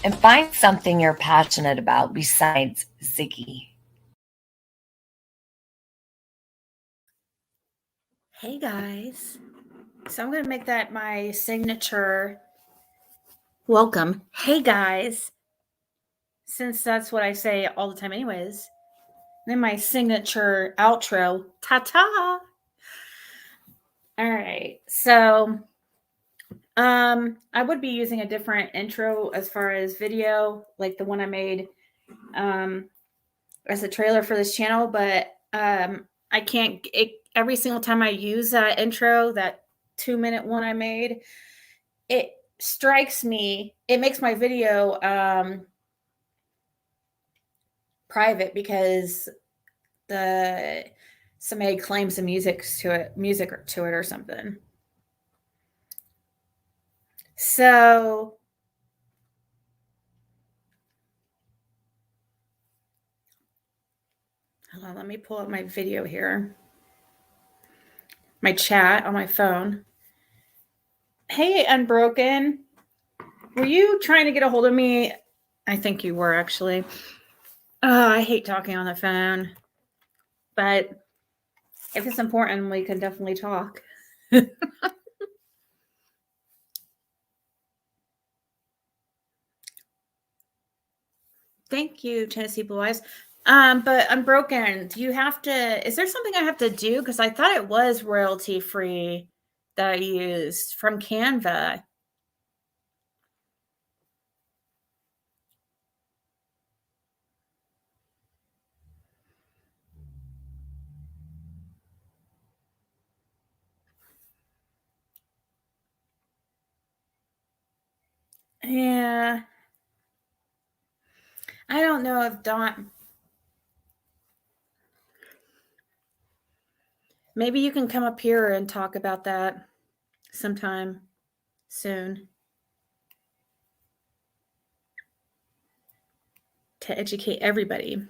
and find something you're passionate about besides Ziggy. Hey guys. So I'm going to make that my signature welcome. Hey guys. Since that's what I say all the time anyways. Then my signature outro. Ta-ta. All right. So I would be using a different intro as far as video, like the one I made as a trailer for this channel, but I can't every single time I use that intro, that 2-minute one I made, it strikes me, it makes my video private because somebody claims the music to it or something. So hold on, let me pull up my video here. My chat on my phone. Hey, Unbroken. Were you trying to get a hold of me? I think you were, actually. Oh, I hate talking on the phone. But if it's important, we can definitely talk. Thank you, Tennessee Blue Eyes. But Unbroken, do you have to, is there something I have to do? Because I thought it was royalty free that I used from Canva. Yeah. I don't know if Dawn, maybe you can come up here and talk about that sometime soon to educate everybody.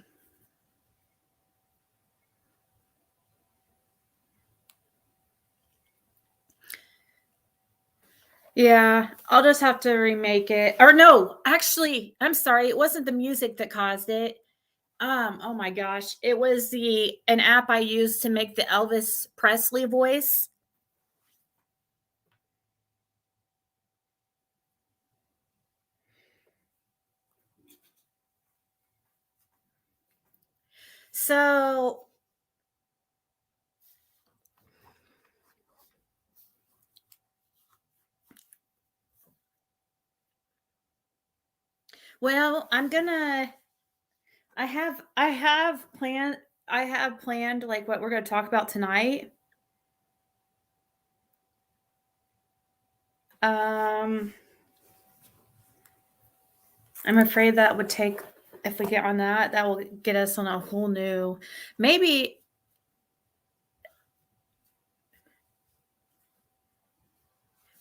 Yeah, I'll just have to remake it. Or no, actually, I'm sorry. It wasn't the music that caused it. Oh my gosh. It was an app I used to make the Elvis Presley voice. So well, I have planned like what we're going to talk about tonight. I'm afraid that would take, if we get on that will get us on a whole new, maybe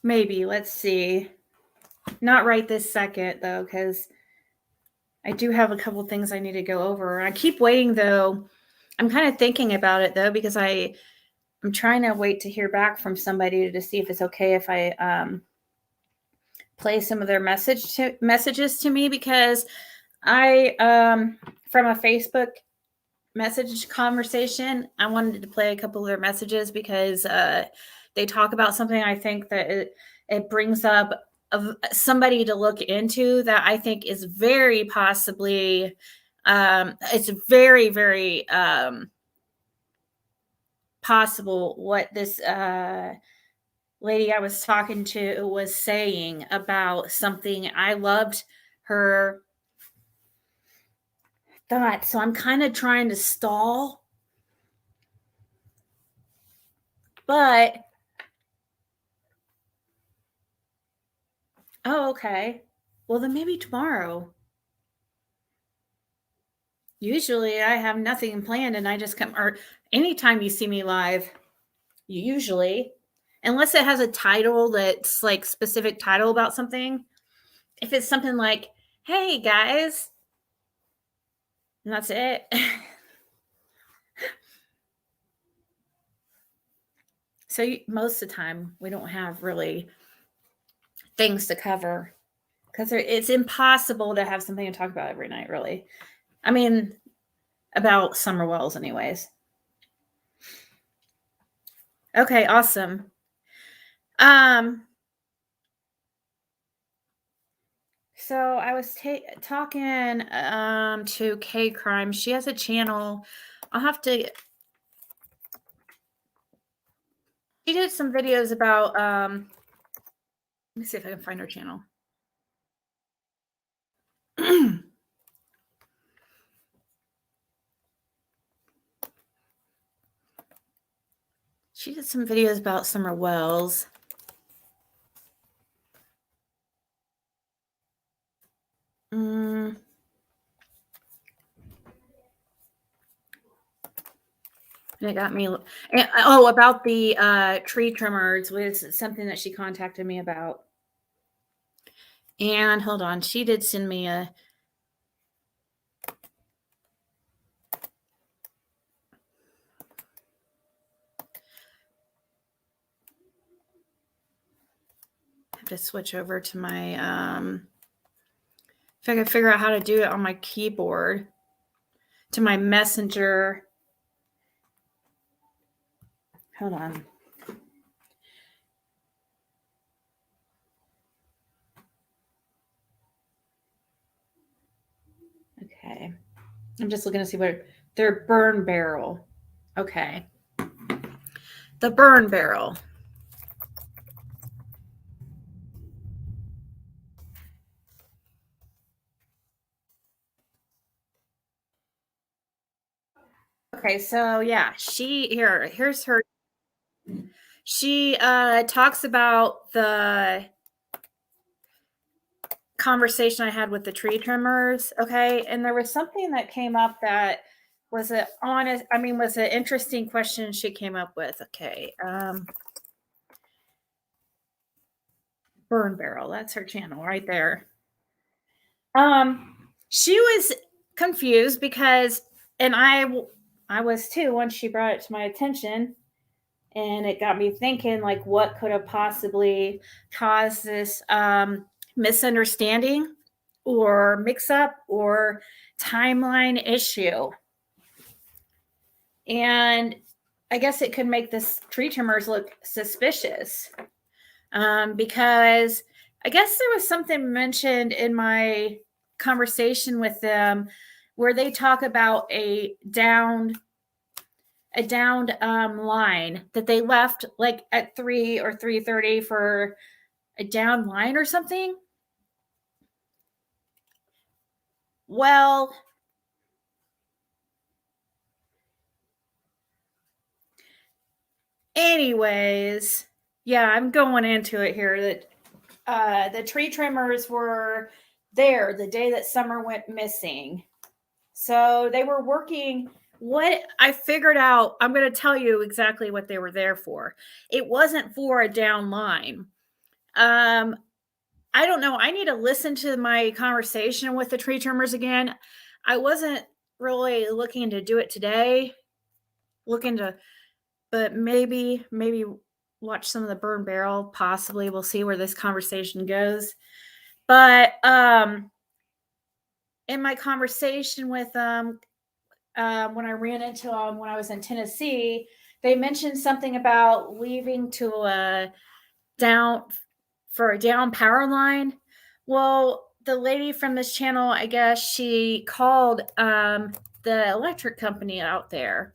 let's see. Not right this second though, because I do have a couple things I need to go over. I keep waiting though. I'm kind of thinking about it though, because I'm trying to wait to hear back from somebody to see if it's okay if I play some of their messages to me, because I from a Facebook message conversation, I wanted to play a couple of their messages because they talk about something I think that it brings up of somebody to look into that I think is very possibly it's very, very possible what this lady I was talking to was saying about something. I loved her thought, so I'm kind of trying to stall, but oh, okay. Well, then maybe tomorrow. Usually I have nothing planned and I just come, or anytime you see me live, usually, unless it has a title that's like specific title about something. If it's something like, hey guys, and that's it. So most of the time we don't have really things to cover because it's impossible to have something to talk about every night, really. I mean, about Summer Wells, anyways. Okay, awesome. So I was talking to K Crime. She has a channel. I'll have to. She did some videos about. Let me see if I can find her channel. She did some videos about Summer Wells. And it got me. And, about the tree trimmers was something that she contacted me about. And hold on, she did send me a. I have to switch over to my. If I could figure out how to do it on my keyboard, to my messenger. Hold on. Okay. I'm just looking to see what their burn barrel. Okay. The burn barrel. Okay, so yeah, here's her. She talks about the conversation I had with the tree trimmers. Okay, and there was something that came up that was was an interesting question she came up with. Okay, burn barrel. That's her channel right there. She was confused because, and I was too once she brought it to my attention, and it got me thinking, like, what could have possibly caused this misunderstanding or mix up or timeline issue. And I guess it could make this tree trimmers look suspicious, because I guess there was something mentioned in my conversation with them where they talk about a downed line that they left like at 3 or 3:30 for a down line or something. Well, anyways, yeah, I'm going into it here that the tree trimmers were there the day that Summer went missing. So they were working. What I figured out, I'm going to tell you exactly what they were there for. It wasn't for a down line. I don't know. I need to listen to my conversation with the tree trimmers again. I wasn't really looking to do it today. But maybe watch some of the burn barrel. Possibly, we'll see where this conversation goes. But in my conversation with them, when I ran into them when I was in Tennessee, they mentioned something about leaving to a down power line. Well, the lady from this channel, I guess she called the electric company out there,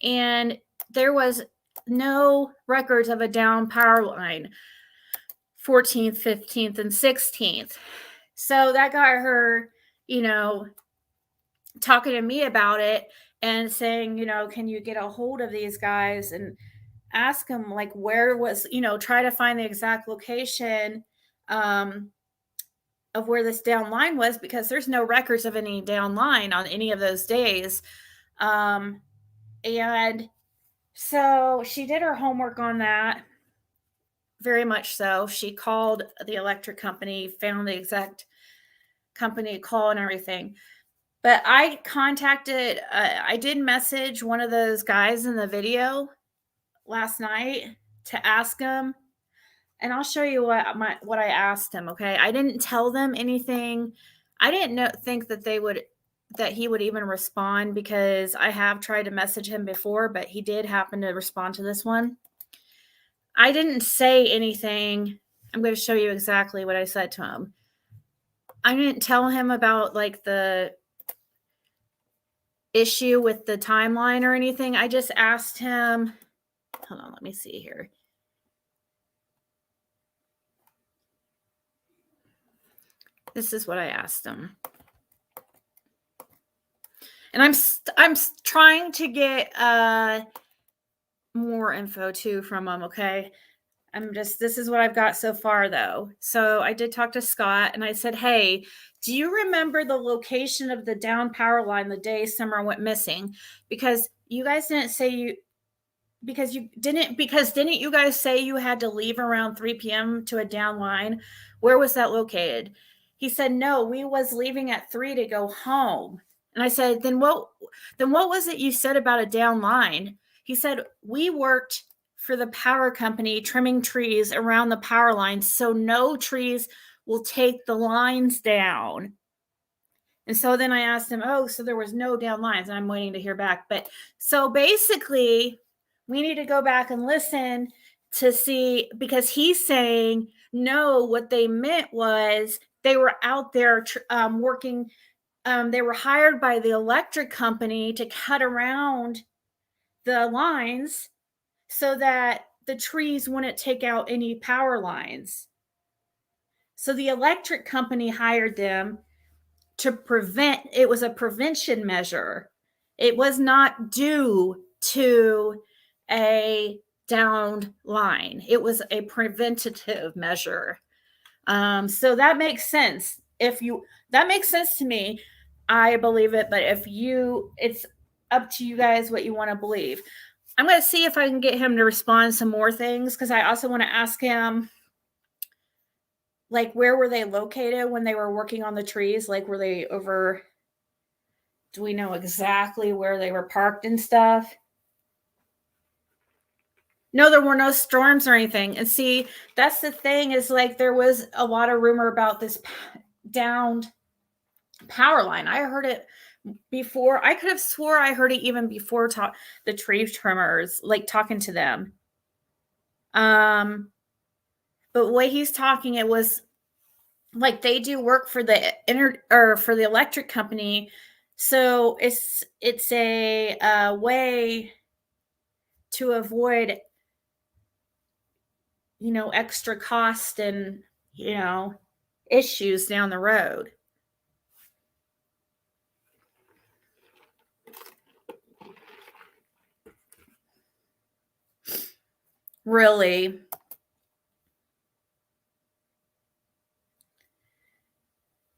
and there was no records of a down power line 14th, 15th, and 16th. So that got her, talking to me about it and saying, can you get a hold of these guys and ask them, like, where was, try to find the exact location of where this down line was, because there's no records of any down line on any of those days. And so she did her homework on that. Very much so. She called the electric company, found the exact company call and everything. But I did message one of those guys in the video last night to ask him And I'll show you what I asked him. Okay, I didn't tell them anything. I didn't think that he would even respond, because I have tried to message him before, but he did happen to respond to this one. I didn't say anything. I'm going to show you exactly what I said to him. I didn't tell him about like the issue with the timeline or anything. I just asked him, hold on, let me see here. This is what I asked him. And I'm trying to get more info too from him, okay? This is what I've got so far though. So I did talk to Scott and I said, hey, do you remember the location of the down power line the day Summer went missing? Because you guys didn't say didn't you guys say you had to leave around 3 p.m. to a down line? Where was that located? He said, no, we was leaving at 3 to go home. And I said, then what was it you said about a down line? He said, we worked for the power company trimming trees around the power lines so no trees will take the lines down. And so then I asked him, oh, so there was no down lines. And I'm waiting to hear back. But so basically, we need to go back and listen to see, because he's saying, no, what they meant was they were out there working. They were hired by the electric company to cut around the lines so that the trees wouldn't take out any power lines. So the electric company hired them to prevent. It was a prevention measure. It was not due to a downed line. It was a preventative measure. So that makes sense. That makes sense to me. I believe it, but it's up to you guys what you want to believe. I'm going to see if I can get him to respond to some more things, because I also want to ask him, like, where were they located when they were working on the trees? Like, were they over? Do we know exactly where they were parked and stuff? No, there were no storms or anything. And see, that's the thing, is like there was a lot of rumor about this downed power line. I heard it before. I could have swore I heard it even before the tree trimmers, like talking to them. But the way he's talking, it was like they do work for the for the electric company. So it's a way to avoid, extra cost and, issues down the road. Really?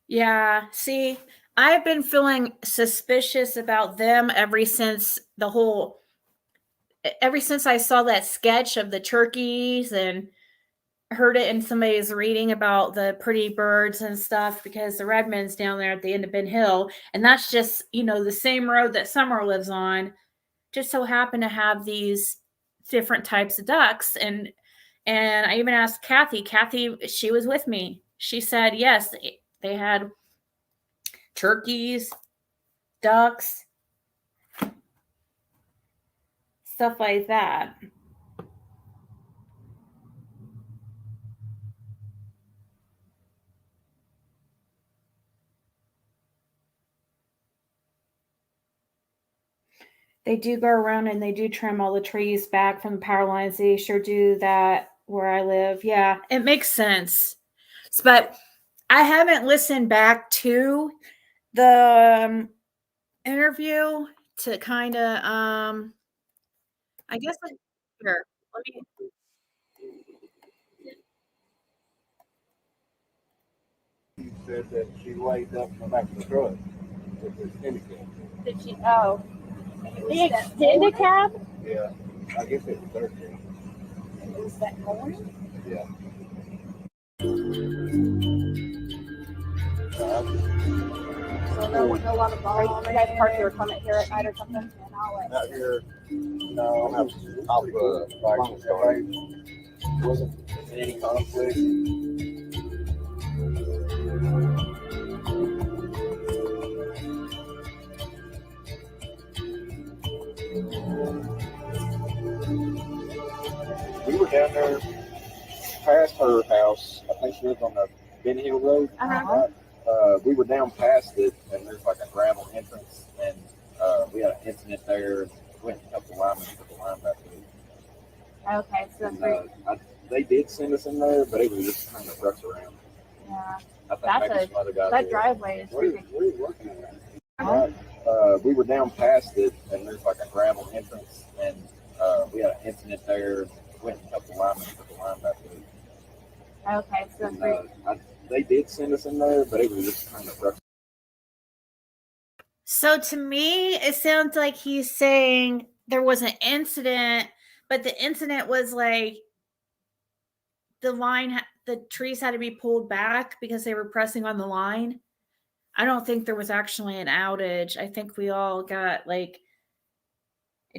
Yeah. See, I've been feeling suspicious about them ever since I saw that sketch of the turkeys and heard it in somebody's reading about the pretty birds and stuff, because the Redmond's down there at the end of Ben Hill. And that's just, the same road that Summer lives on, just so happened to have these different types of ducks. And I even asked Kathy, she was with me. She said, yes, they had turkeys, ducks, stuff like that. They do go around and they do trim all the trees back from the power lines. They sure do that where I live. Yeah, it makes sense. But I haven't listened back to the interview to kind of, I guess, here, let me. She said that she laid up in the back of the truck with this handicap. Did she? Oh. The extended cab? Yeah, I guess it was 13. It was that morning? Yeah. So no lot of ball. You guys park your equipment here at night or something? Not here. No, I'll park the story. Wasn't any conflict. We were down there past her house. I think she lives on the Ben Hill Road. We were down past it, and there's like a gravel entrance, and we had an incident there. Went and helped the lineman put the line back in. Okay, so that's They did send us in there, but it was just kind of rush around. yeah. I think That's maybe some other guys That did. driveway is What are ridiculous. you working at? We were down past it, and there's like a gravel entrance, and we had an incident there. Went and helped the lineman put the line back in. Okay, so that's They did send us in there, but it was just kind of rough. So to me, it sounds like he's saying there was an incident, but the incident was like the trees had to be pulled back because they were pressing on the line. I don't think there was actually an outage. I think we all got it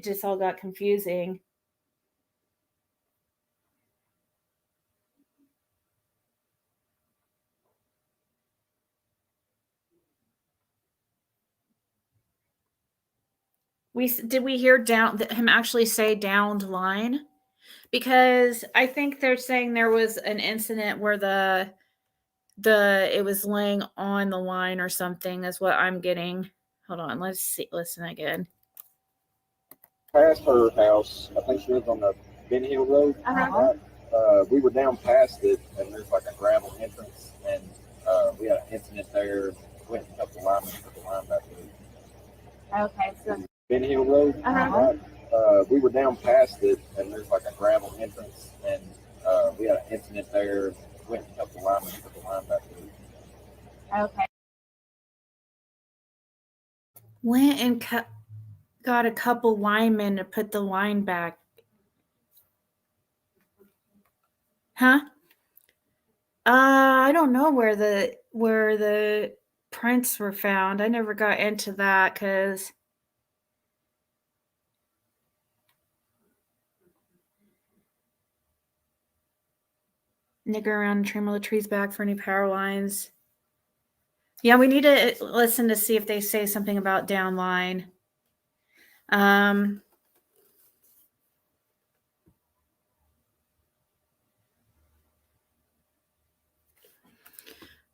just all got confusing. Did we hear him actually say downed line? Because I think they're saying there was an incident where it was laying on the line or something is what I'm getting. Hold on, listen again. Past her house, I think she lives on the Ben Hill Road. We were down past it, and there's like a gravel entrance, and we had an incident there. Went and helped the lineman put the line back in. okay, so Ben Hill Road. We were down past it, and there's like a gravel entrance, and we had an incident there. Went and helped the lineman put the line back in. okay. Went and got a couple linemen to put the line back. Huh? I don't know where the prints were found. I never got into that because nigger around and trim all the trees back for any power lines. Yeah, we need to listen to see if they say something about downline.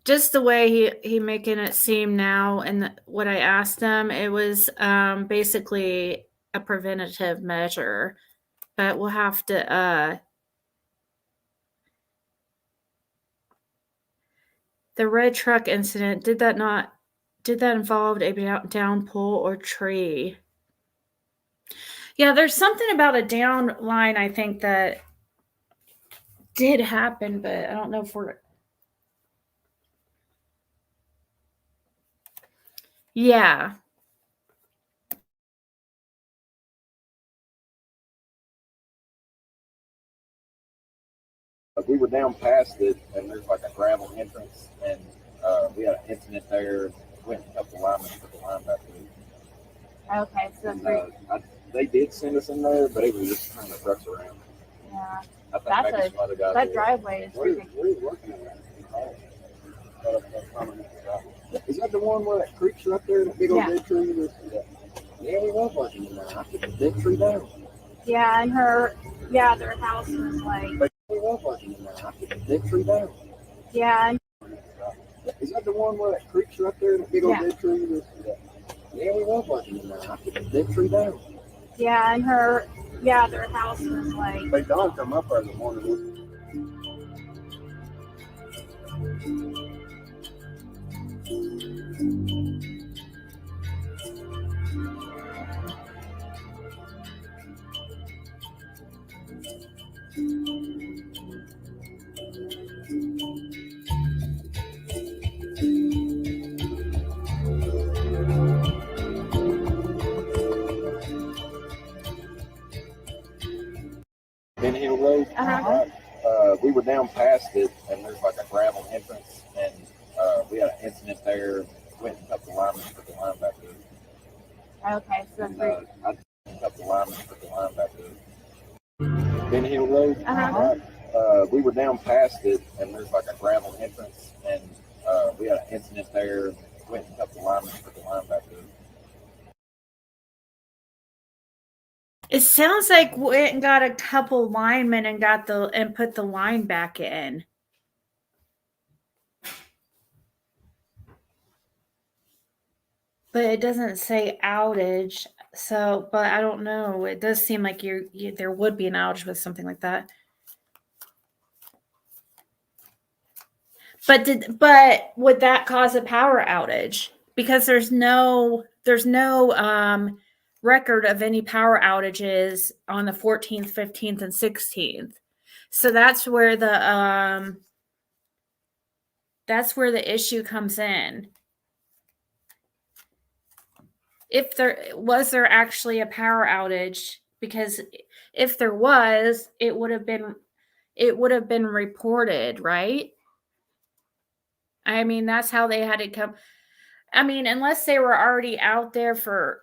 Just the way he making it seem now, and what I asked him, it was basically a preventative measure, but we'll have to. The red truck incident, did that involve a down pole or tree? Yeah, there's something about a down line, I think, that did happen, but I don't know if we're. Yeah. We were down past it, and there's like a gravel entrance, and we had an incident there. Went and helped the lineman put the line back in. Okay, so that's They did send us in there, but it was just kind of rush around. yeah. I think maybe some other guys That did. driveway is ridiculous. What are you working at? Is that the one where that creek's right there, that big old dead tree? Yeah, we was working in there. I took the dead tree down. Yeah, and their house was like. We was working in there. I took the dead tree down. Yeah, and Is that the one where that creek's right there, that big old dead tree? Yeah, we was working in there. I took the dead tree down. yeah, and their house was like. They don't come up there in the morning. Ben Hill Road. We were down past it, and there's like a gravel entrance, and we had an incident there. Went and helped the lineman put the line back in. Okay, so I helped the lineman put the line back in. Ben Hill Road. we were down past it, and there's like a gravel entrance, and we had an incident there. Went and helped the lineman put the line back up. It sounds like went and got a couple linemen and put the line back in. But it doesn't say outage. So, but I don't know. It does seem like there would be an outage with something like that. But would that cause a power outage? Because there's no record of any power outages on the 14th, 15th, and 16th. So that's where the issue comes in. If there actually a power outage, because if there was, it would have been reported, right? I mean, that's how they had to come. I mean, unless they were already out there for.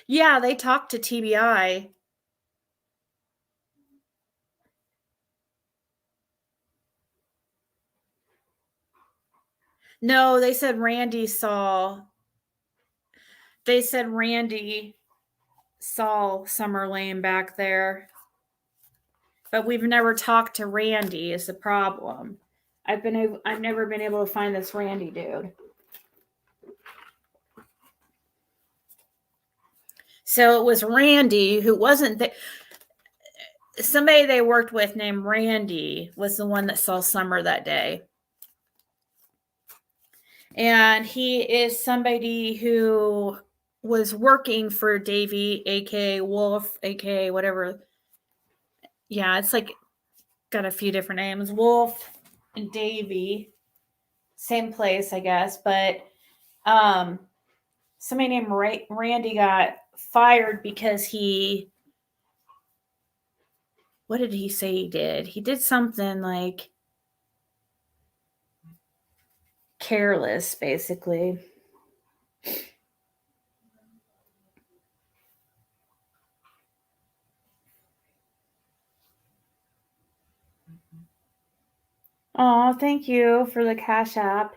Yeah, they talked to TBI. No, they said Randy saw Summer laying back there. But we've never talked to Randy is the problem. I've never been able to find this Randy dude. So it was Randy who wasn't somebody they worked with named Randy was the one that saw Summer that day. And he is somebody who was working for Davey, aka Wolf, aka whatever. Yeah, it's like got a few different names. Wolf and Davey. Same place, I guess. But somebody named Randy got fired because what did he say he did? He did something like careless, basically. Oh, thank you for the Cashapp.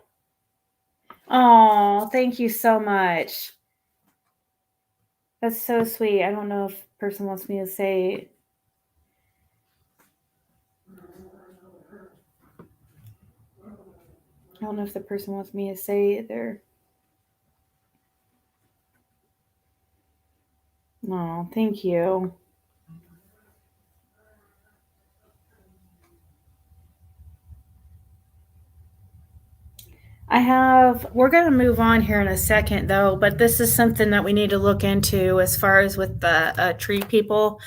Oh, thank you so much. That's so sweet. I don't know if the person wants me to say. I don't know if the person wants me to say their. No, thank you. We're going to move on here in a second though, but this is something that we need to look into as far as with the tree people.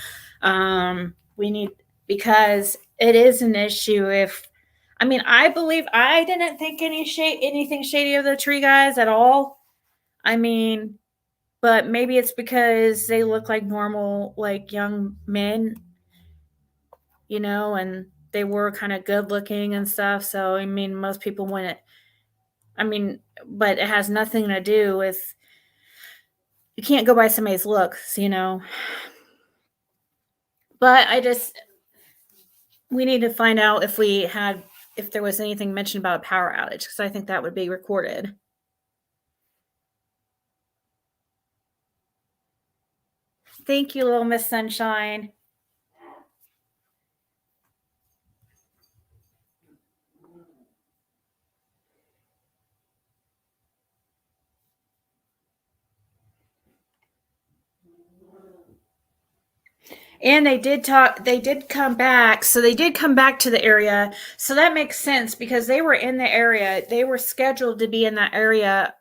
Because it is an issue I believe I didn't think anything shady of the tree guys at all. I mean, but maybe it's because they look like normal, like young men, and they were kind of good looking and stuff. So, I mean, most people wouldn't. But it has nothing to do with, you can't go by somebody's looks, But we need to find out if there was anything mentioned about a power outage, because I think that would be recorded. Thank you, Little Miss Sunshine. And they did come back. So they did come back to the area. So that makes sense because they were in the area. They were scheduled to be in that area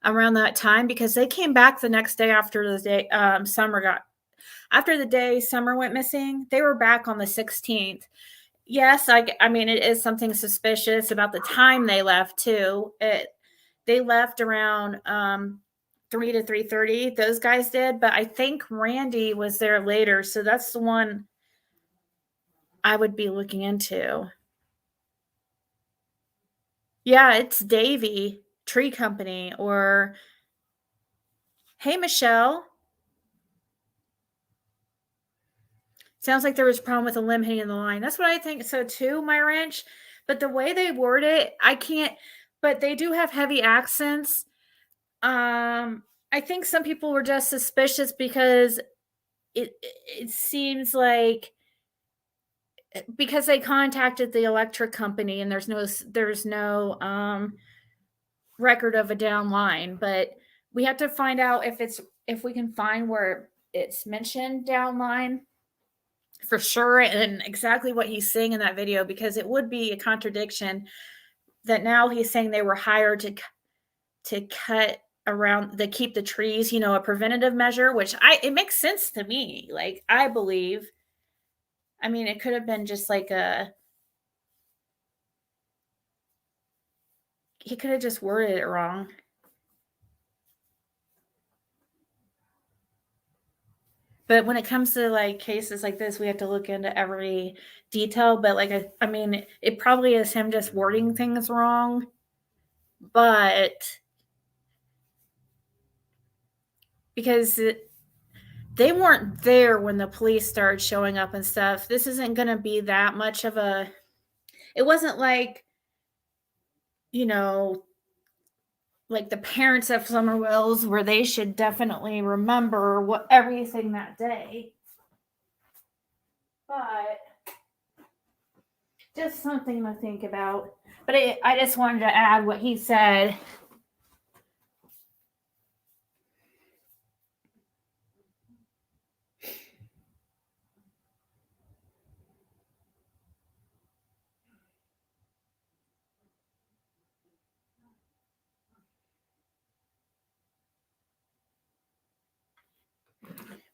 around that time because they came back the next day after the day after the day Summer went missing. They were back on the 16th. Yes, I mean, it is something suspicious about the time they left too. They left around 3 to 3:30. Those guys did, but I think Randy was there later, so that's the one I would be looking into. Yeah, it's Davey Tree Company, or Hey, Michelle. Sounds like there was a problem with a limb hitting the line. That's what I think so too, my wrench. But the way they word it, I can't. But they do have heavy accents. I think some people were just suspicious because it seems like because they contacted the electric company and there's no record of a down line, but we have to find out if we can find where it's mentioned down line for sure and exactly what he's saying in that video, because it would be a contradiction that now he's saying they were hired to cut around to keep the trees, a preventative measure, which it makes sense to me. Like, I believe, I mean, it could have been just like he could have just worded it wrong. But when it comes to like cases like this, we have to look into every detail. But like, I mean, it probably is him just wording things wrong. But because they weren't there when the police started showing up and stuff, this isn't going to be that much of a. It wasn't like, like the parents of Summer Wells, where they should definitely remember everything that day. But just something to think about. But I just wanted to add what he said.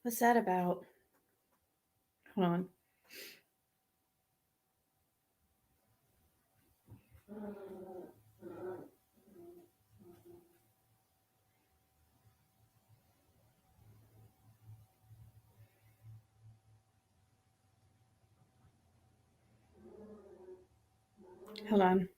What's that about? Hold on. Hold on.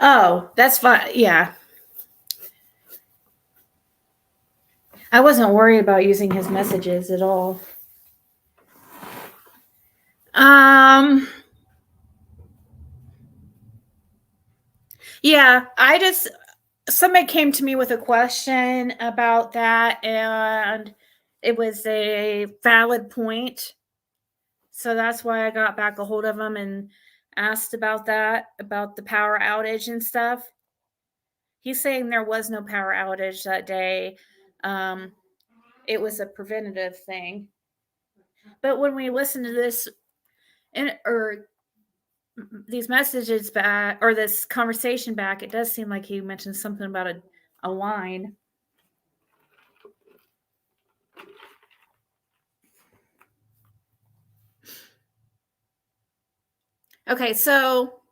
Oh, that's fine. Yeah. I wasn't worried about using his messages at all. Yeah, somebody came to me with a question about that, and it was a valid point. So that's why I got back a hold of him and asked about that, about the power outage and stuff. He's saying there was no power outage that day. It was a preventative thing. But when we listen to this or these messages back, or this conversation back, it does seem like he mentioned something about a line. Okay, so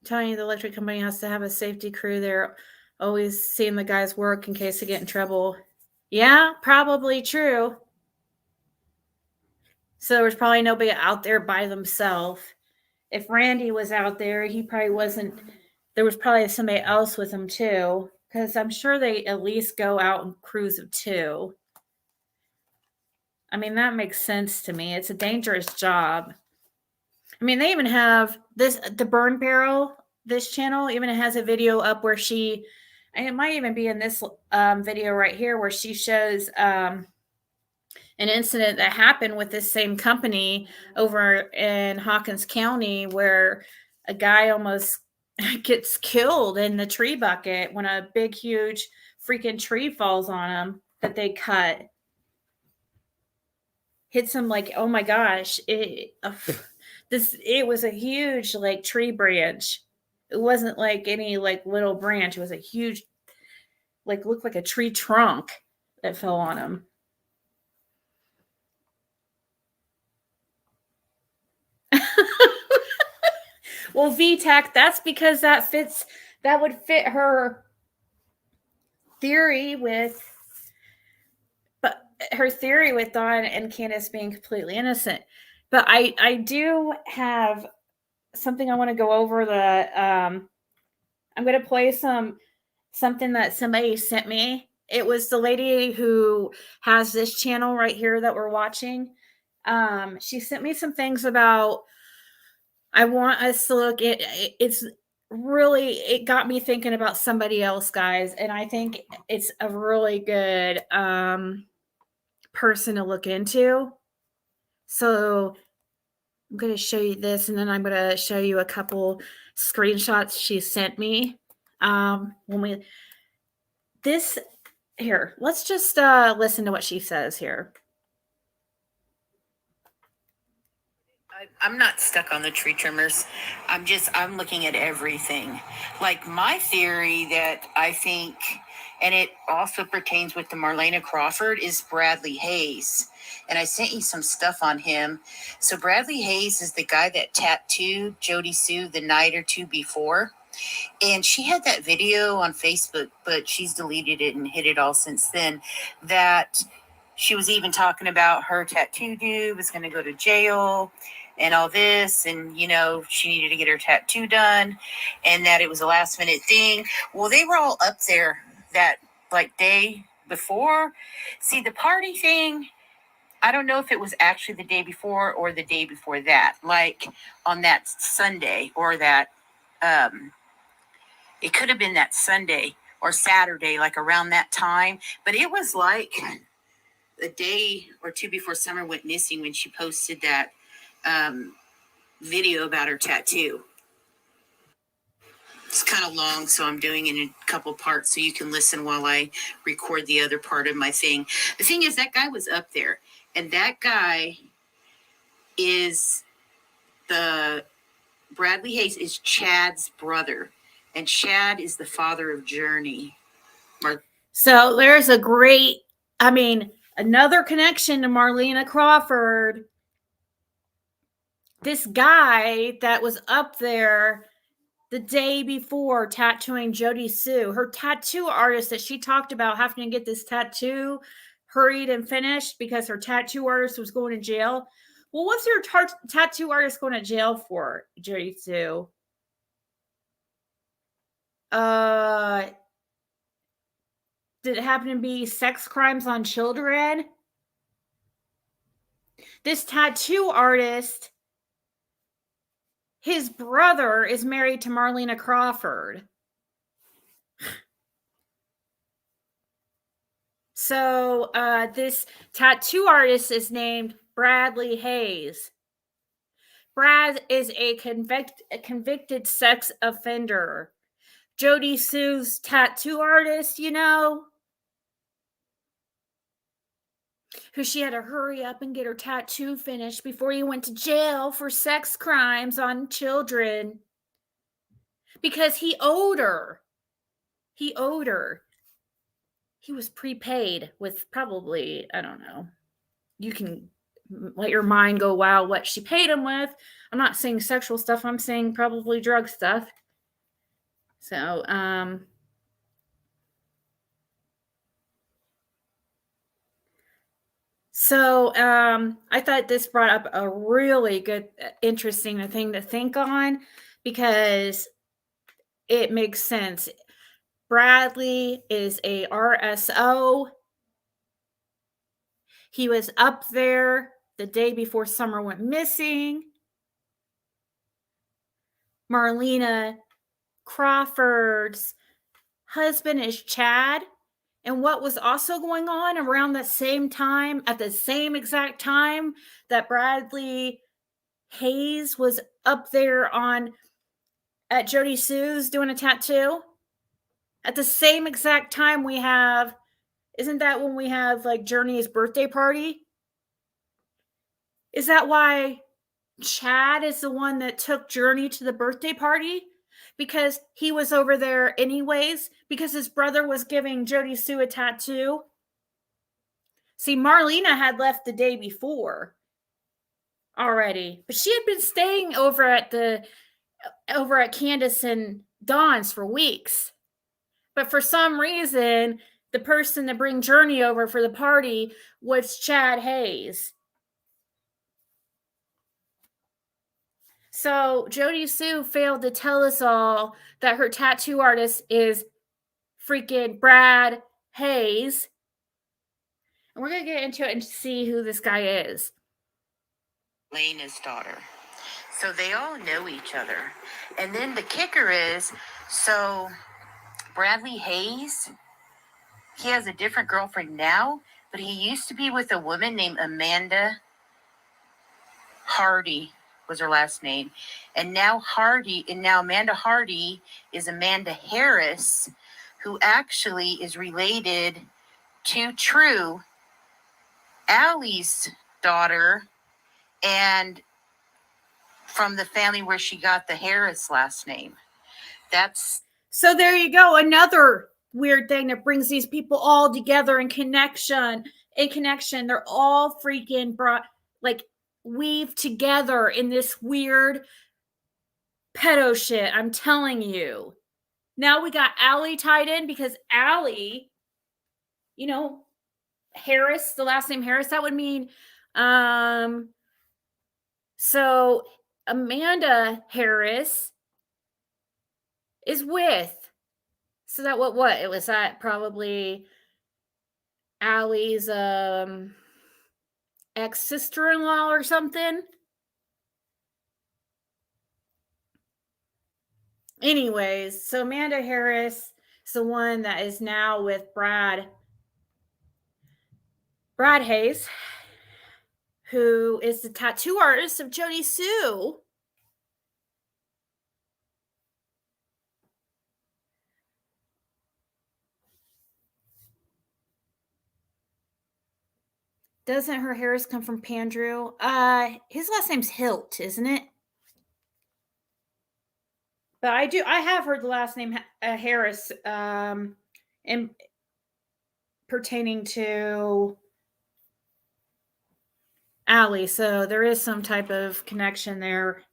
telling you the electric company has to have a safety crew. They're always seeing the guys work in case they get in trouble. Yeah, probably true. So there was probably nobody out there by themselves. If Randy was out there, he probably wasn't. There was probably somebody else with him too, because I'm sure they at least go out in crews of two. I mean, that makes sense to me. It's a dangerous job. I mean, they even have the Burn Barrel, this channel even has a video up where and it might even be in this video right here, where she shows an incident that happened with this same company over in Hawkins County, where a guy almost gets killed in the tree bucket when a big, huge freaking tree falls on him that they cut. Hits him like, oh my gosh, it was a huge like tree branch. It wasn't like any like little branch. It was a huge, like, looked like a tree trunk that fell on him. Well, VTAC, that's because that would fit her theory with her theory with Dawn and Candace being completely innocent. But I do have something I want to go over. I'm going to play something that somebody sent me. It was the lady who has this channel right here that we're watching. She sent me some things about, I want us to look at, it's really, it got me thinking about somebody else, guys. And I think it's a really good person to look into. So I'm going to show you this, and then I'm going to show you a couple screenshots she sent me. Here, let's just listen to what she says here. I'm not stuck on the tree trimmers. I'm looking at everything. Like my theory that I think, and it also pertains with the Marlena Crawford, is Bradley Hayes. And I sent you some stuff on him. So Bradley Hayes is the guy that tattooed Jody Sue the night or two before. And she had that video on Facebook, but she's deleted it and hid it all since then. That she was even talking about her tattoo dude was going to go to jail and all this. And, you know, she needed to get her tattoo done and that it was a last minute thing. Well, they were all up there that like day before. See, the party thing, I don't know if it was actually the day before or the day before that, like on that Sunday or that, it could have been that Sunday or Saturday, like around that time. But it was like a day or two before Summer went missing when she posted that video about her tattoo. It's kind of long, so I'm doing it in a couple parts so you can listen while I record the other part of my thing. The thing is, that guy was up there, and that guy is Bradley Hayes is Chad's brother, and Chad is the father of Journey. So there's another connection to Marlena Crawford. This guy that was up there the day before tattooing Jody Sue, her tattoo artist that she talked about having to get this tattoo hurried and finished because her tattoo artist was going to jail. Well, what's your tattoo artist going to jail for, Jody Sue? Did it happen to be sex crimes on children? This tattoo artist, his brother is married to Marlena Crawford. So this tattoo artist is named Bradley Hayes. Brad is a convicted sex offender. Jody Sue's tattoo artist, you know, who she had to hurry up and get her tattoo finished before he went to jail for sex crimes on children. Because he owed her. He was prepaid with probably, I don't know. You can let your mind go wild what she paid him with. I'm not saying sexual stuff. I'm saying probably drug stuff. So, I thought this brought up a really good, interesting thing to think on because it makes sense. Bradley is a RSO. He was up there the day before Summer went missing. Marlena Crawford's husband is Chad. And what was also going on around the same time, at the same exact time that Bradley Hayes was up there at Jody Sue's doing a tattoo? At the same exact time isn't that when we have like Journey's birthday party? Is that why Chad is the one that took Journey to the birthday party? Because he was over there anyways, because his brother was giving Jody Sue a tattoo. See, Marlena had left the day before already, but she had been staying over at Candace and Dawn's for weeks. But for some reason, the person to bring Journey over for the party was Chad Hayes. So Jody Sue failed to tell us all that her tattoo artist is freaking Brad Hayes. And we're going to get into it and see who this guy is. Marlena's daughter. So they all know each other. And then the kicker is, so Bradley Hayes, he has a different girlfriend now, but he used to be with a woman named Amanda Hardy was her last name. And now Amanda Hardy is Amanda Harris, who actually is related to True, Allie's daughter, and from the family where she got the Harris last name. So there you go. Another weird thing that brings these people all together in connection. They're all freaking weave together in this weird pedo shit. I'm telling you. Now we got Allie tied in because Allie, Harris, the last name Harris, that would mean, so Amanda Harris is with, so that what it was that probably Allie's ex-sister-in-law or something. Anyways, so Amanda Harris is the one that is now with Brad Hayes, who is the tattoo artist of Jody Sue. Doesn't her Harris come from Pandrew? His last name's Hilt, isn't it? But I have heard the last name Harris in pertaining to Allie, so there is some type of connection there.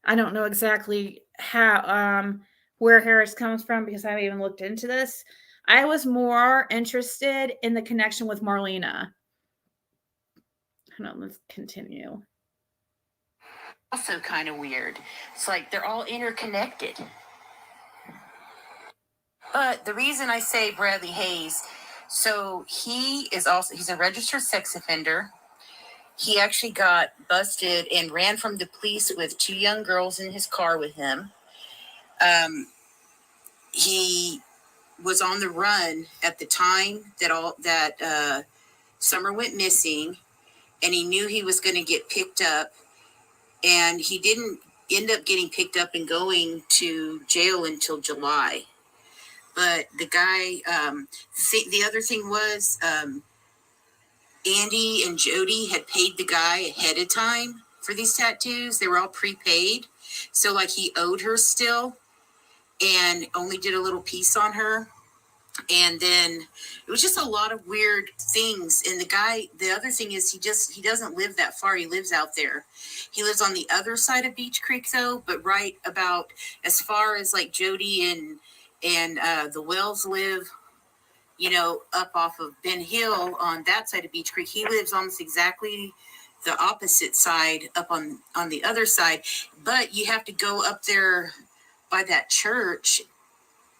I don't know exactly how where Harris comes from because I haven't even looked into this. I was more interested in the connection with Marlena. Hold on, let's continue. Also kind of weird. It's like they're all interconnected. But the reason I say Bradley Hayes, so he's a registered sex offender. He actually got busted and ran from the police with 2 young girls in his car with him. He was on the run at the time that Summer went missing, and he knew he was going to get picked up, and he didn't end up getting picked up and going to jail until July. But the guy, the other thing was, Andy and Jody had paid the guy ahead of time for these tattoos. They were all prepaid. So like he owed her still and only did a little piece on her. And then it was just a lot of weird things. And the other thing is he doesn't live that far. He lives out there. He lives on the other side of Beach Creek though, but right about as far as like Jody and the Wells live, up off of Ben Hill on that side of Beach Creek. He lives almost exactly the opposite side up on the other side. But you have to go up there by that church,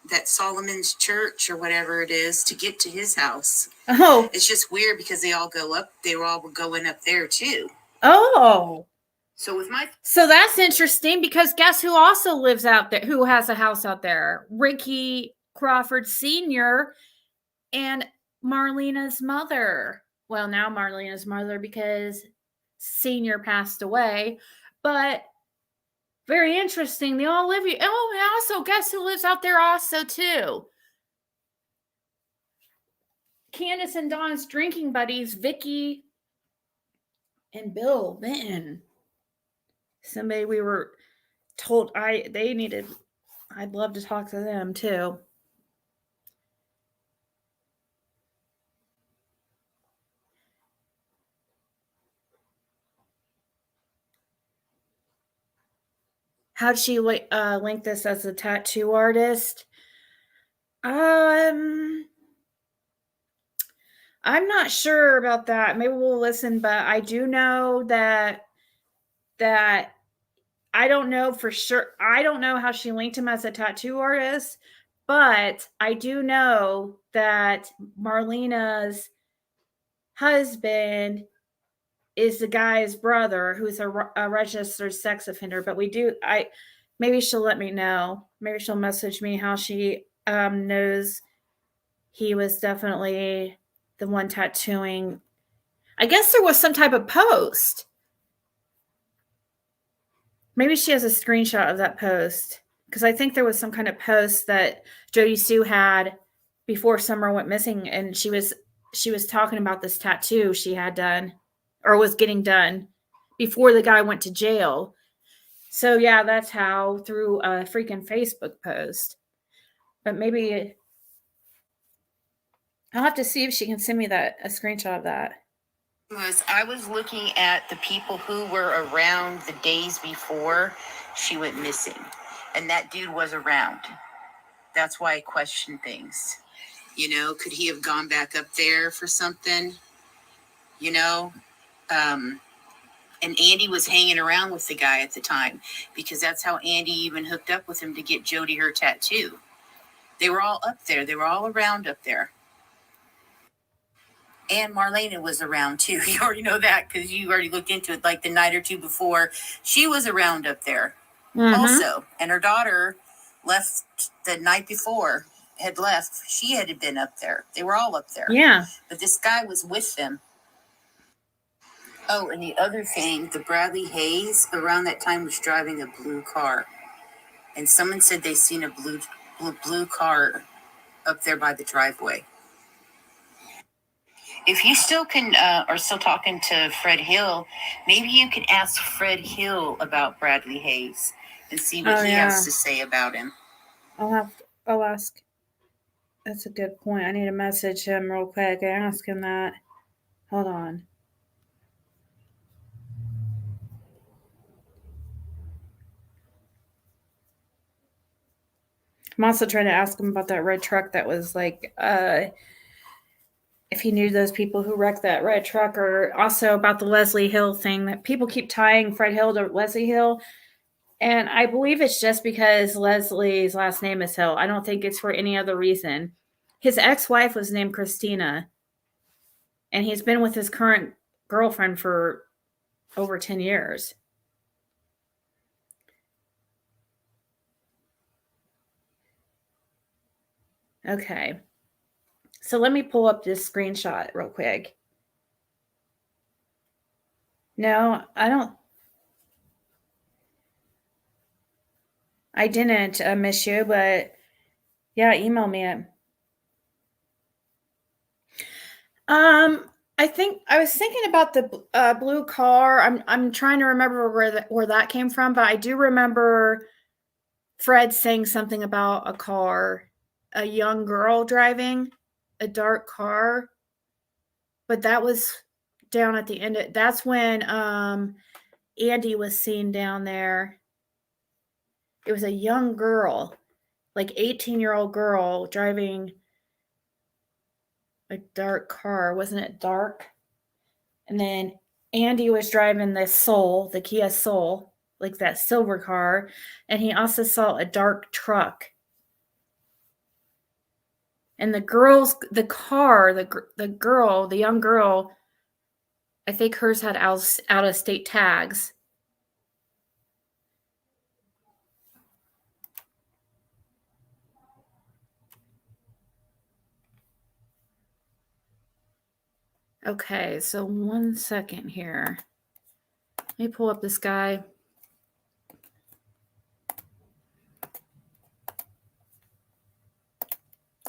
that Solomon's Church or whatever it is, to get to his house. Oh. It's just weird because they all were all going up there too. Oh. So that's interesting because guess who also lives out there, who has a house out there? Ricky Crawford Sr. and Marlena's mother. Well, now Marlena's mother because Senior passed away. But very interesting. They all live here. Oh, and also guess who lives out there also too? Candace and Dawn's drinking buddies, Vicky and Bill Benton. Somebody we were told I'd love to talk to them too. How'd she link this as a tattoo artist? I'm not sure about that. Maybe we'll listen, but I do know that I don't know for sure. I don't know how she linked him as a tattoo artist, but I do know that Marlena's husband is the guy's brother who's a registered sex offender. But maybe she'll let me know. Maybe she'll message me how she knows he was definitely the one tattooing. I guess there was some type of post. Maybe she has a screenshot of that post, because I think there was some kind of post that Jody Sue had before Summer went missing, and she was talking about this tattoo she had done or was getting done before the guy went to jail. So yeah, that's how, through a freaking Facebook post. But maybe I'll have to see if she can send me a screenshot of that. I was looking at the people who were around the days before she went missing, and that dude was around. That's why I question things. You know, could he have gone back up there for something? You know, and Andy was hanging around with the guy at the time, because that's how Andy even hooked up with him to get Jody her tattoo. They were all up there. They were all around up there. And Marlena was around too. You already know that because you already looked into it like the night or two before. She was around up there also. And her daughter left the night before, had left. She had been up there. They were all up there. Yeah. But this guy was with them. Oh, and the other thing, the Bradley Hayes around that time was driving a blue car. And someone said they seen a blue car up there by the driveway. If you still are still talking to Fred Hill, maybe you can ask Fred Hill about Bradley Hayes and see what he has to say about him. I'll ask. That's a good point. I need to message him real quick and ask him that. Hold on. I'm also trying to ask him about that red truck that was like, if he knew those people who wrecked that red truck, or also about the Leslie Hill thing, that people keep tying Fred Hill to Leslie Hill. And I believe it's just because Leslie's last name is Hill. I don't think it's for any other reason. His ex-wife was named Christina, and he's been with his current girlfriend for over 10 years. Okay. So let me pull up this screenshot real quick. No, I didn't miss you, but yeah, email me it. I think I was thinking about the blue car. I'm trying to remember where that came from, but I do remember Fred saying something about a car, a young girl driving a dark car. But that was down at the end. That's when Andy was seen down there. It was a young girl, like 18-year-old girl driving a dark car. Wasn't it dark? And then Andy was driving the Kia Soul, like that silver car. And he also saw a dark truck. And the young girl, I think hers had out-of-state tags. Okay, so 1 second here. Let me pull up this guy.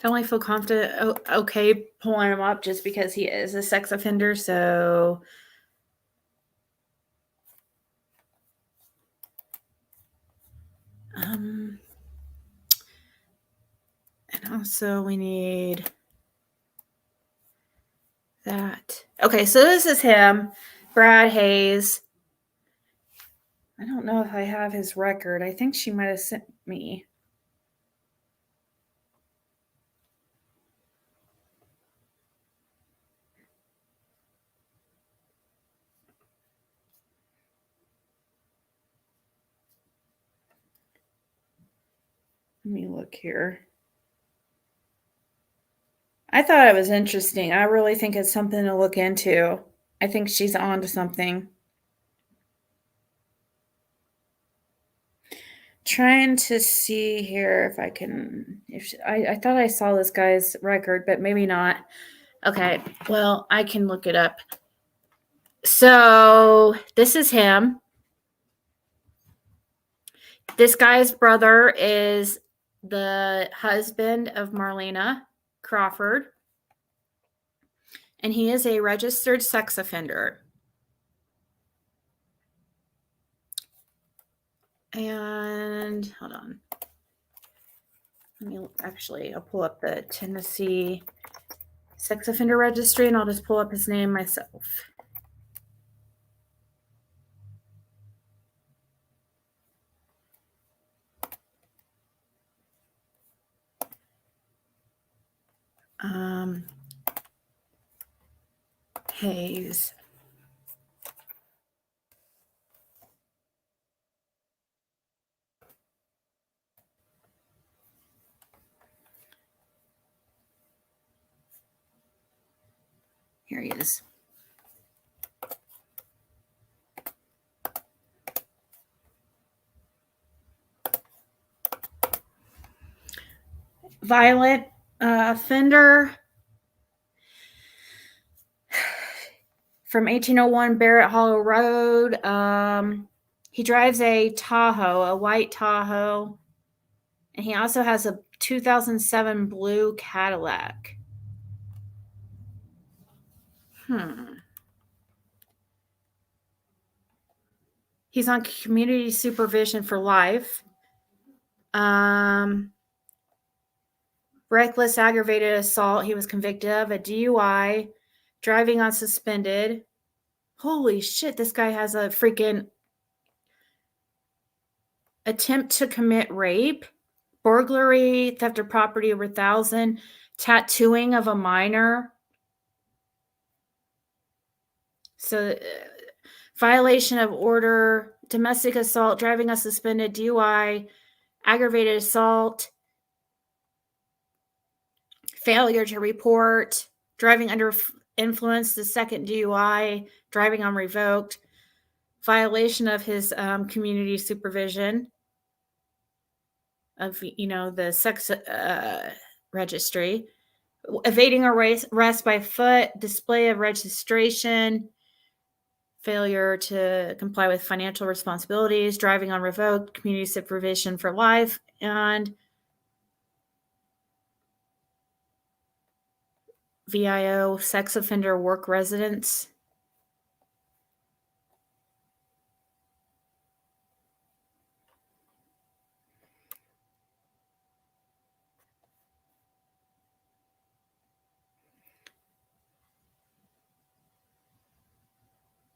I only feel confident, okay, pulling him up just because he is a sex offender, so... and also we need that. Okay, so this is him, Brad Hayes. I don't know if I have his record. I think she might have sent me. Let me look here. I thought it was interesting. I really think it's something to look into. I think she's on to something. Trying to see here if I can. I thought I saw this guy's record, but maybe not. Okay, well, I can look it up. So this is him. This guy's brother is the husband of Marlena, Crawford, and he is a registered sex offender. And hold on. I'll pull up the Tennessee sex offender registry, and I'll just pull up his name myself. Hayes. Here he is. Violent offender from 1801 Barrett Hollow Road. He drives a Tahoe, a white Tahoe, and he also has a 2007 blue Cadillac. He's on community supervision for life. Reckless aggravated assault. He was convicted of a DUI, driving on suspended. Holy shit, this guy has a freaking attempt to commit rape, burglary, theft of property over 1,000, tattooing of a minor. So, violation of order, domestic assault, driving on suspended, DUI, aggravated assault, failure to report, driving under influence, the second DUI, driving on revoked, violation of his community supervision of, the sex registry, evading arrest by foot, display of registration, failure to comply with financial responsibilities, driving on revoked, community supervision for life, and VIO, sex offender work residence.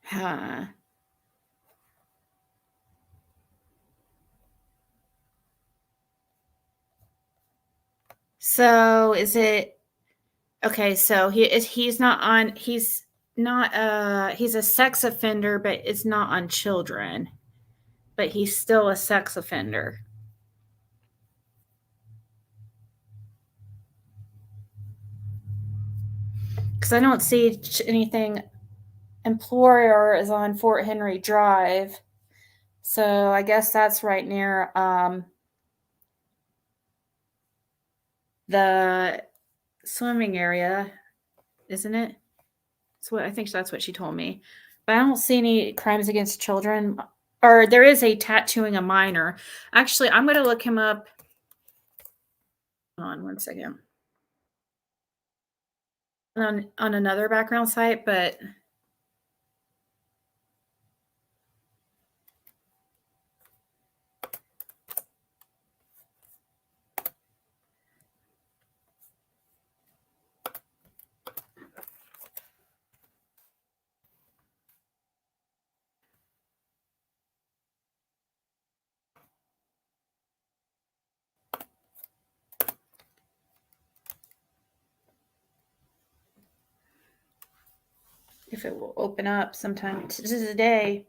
Huh. So is it okay? So he's a sex offender, but it's not on children. But he's still a sex offender. Because I don't see anything. Employer is on Fort Henry Drive. So I guess that's right near the swimming area, isn't it? I think that's what she told me. But I don't see any crimes against children. Or there is a tattooing a minor. Actually, I'm going to look him up. Hold on one second. On another background site, but if it will open up sometime today.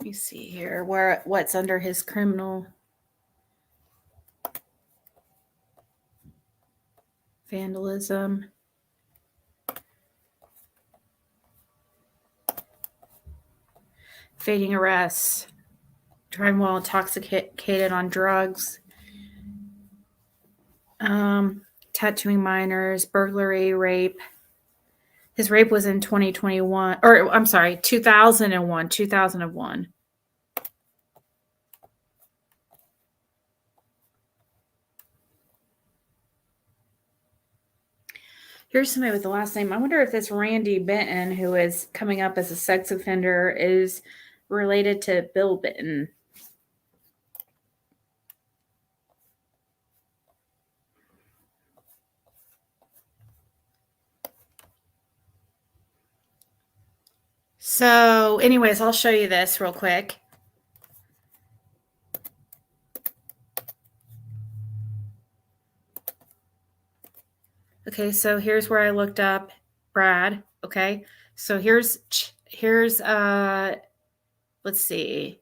Let me see here what's under his criminal vandalism. Fading arrests, driving while intoxicated on drugs, tattooing minors, burglary, rape. His rape was in 2021, or I'm sorry, 2001. 2001. Here's somebody with the last name. I wonder if this Randy Benton, who is coming up as a sex offender, is related to Bill Benton. So, anyways, I'll show you this real quick. Okay, so here's where I looked up Brad. Okay, so here's let's see.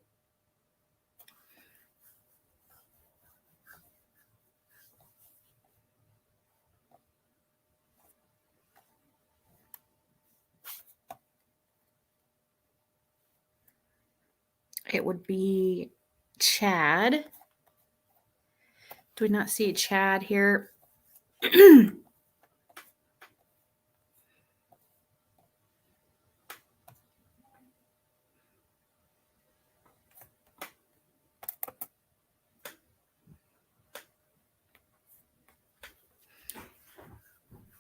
It would be Chad. Do we not see Chad here?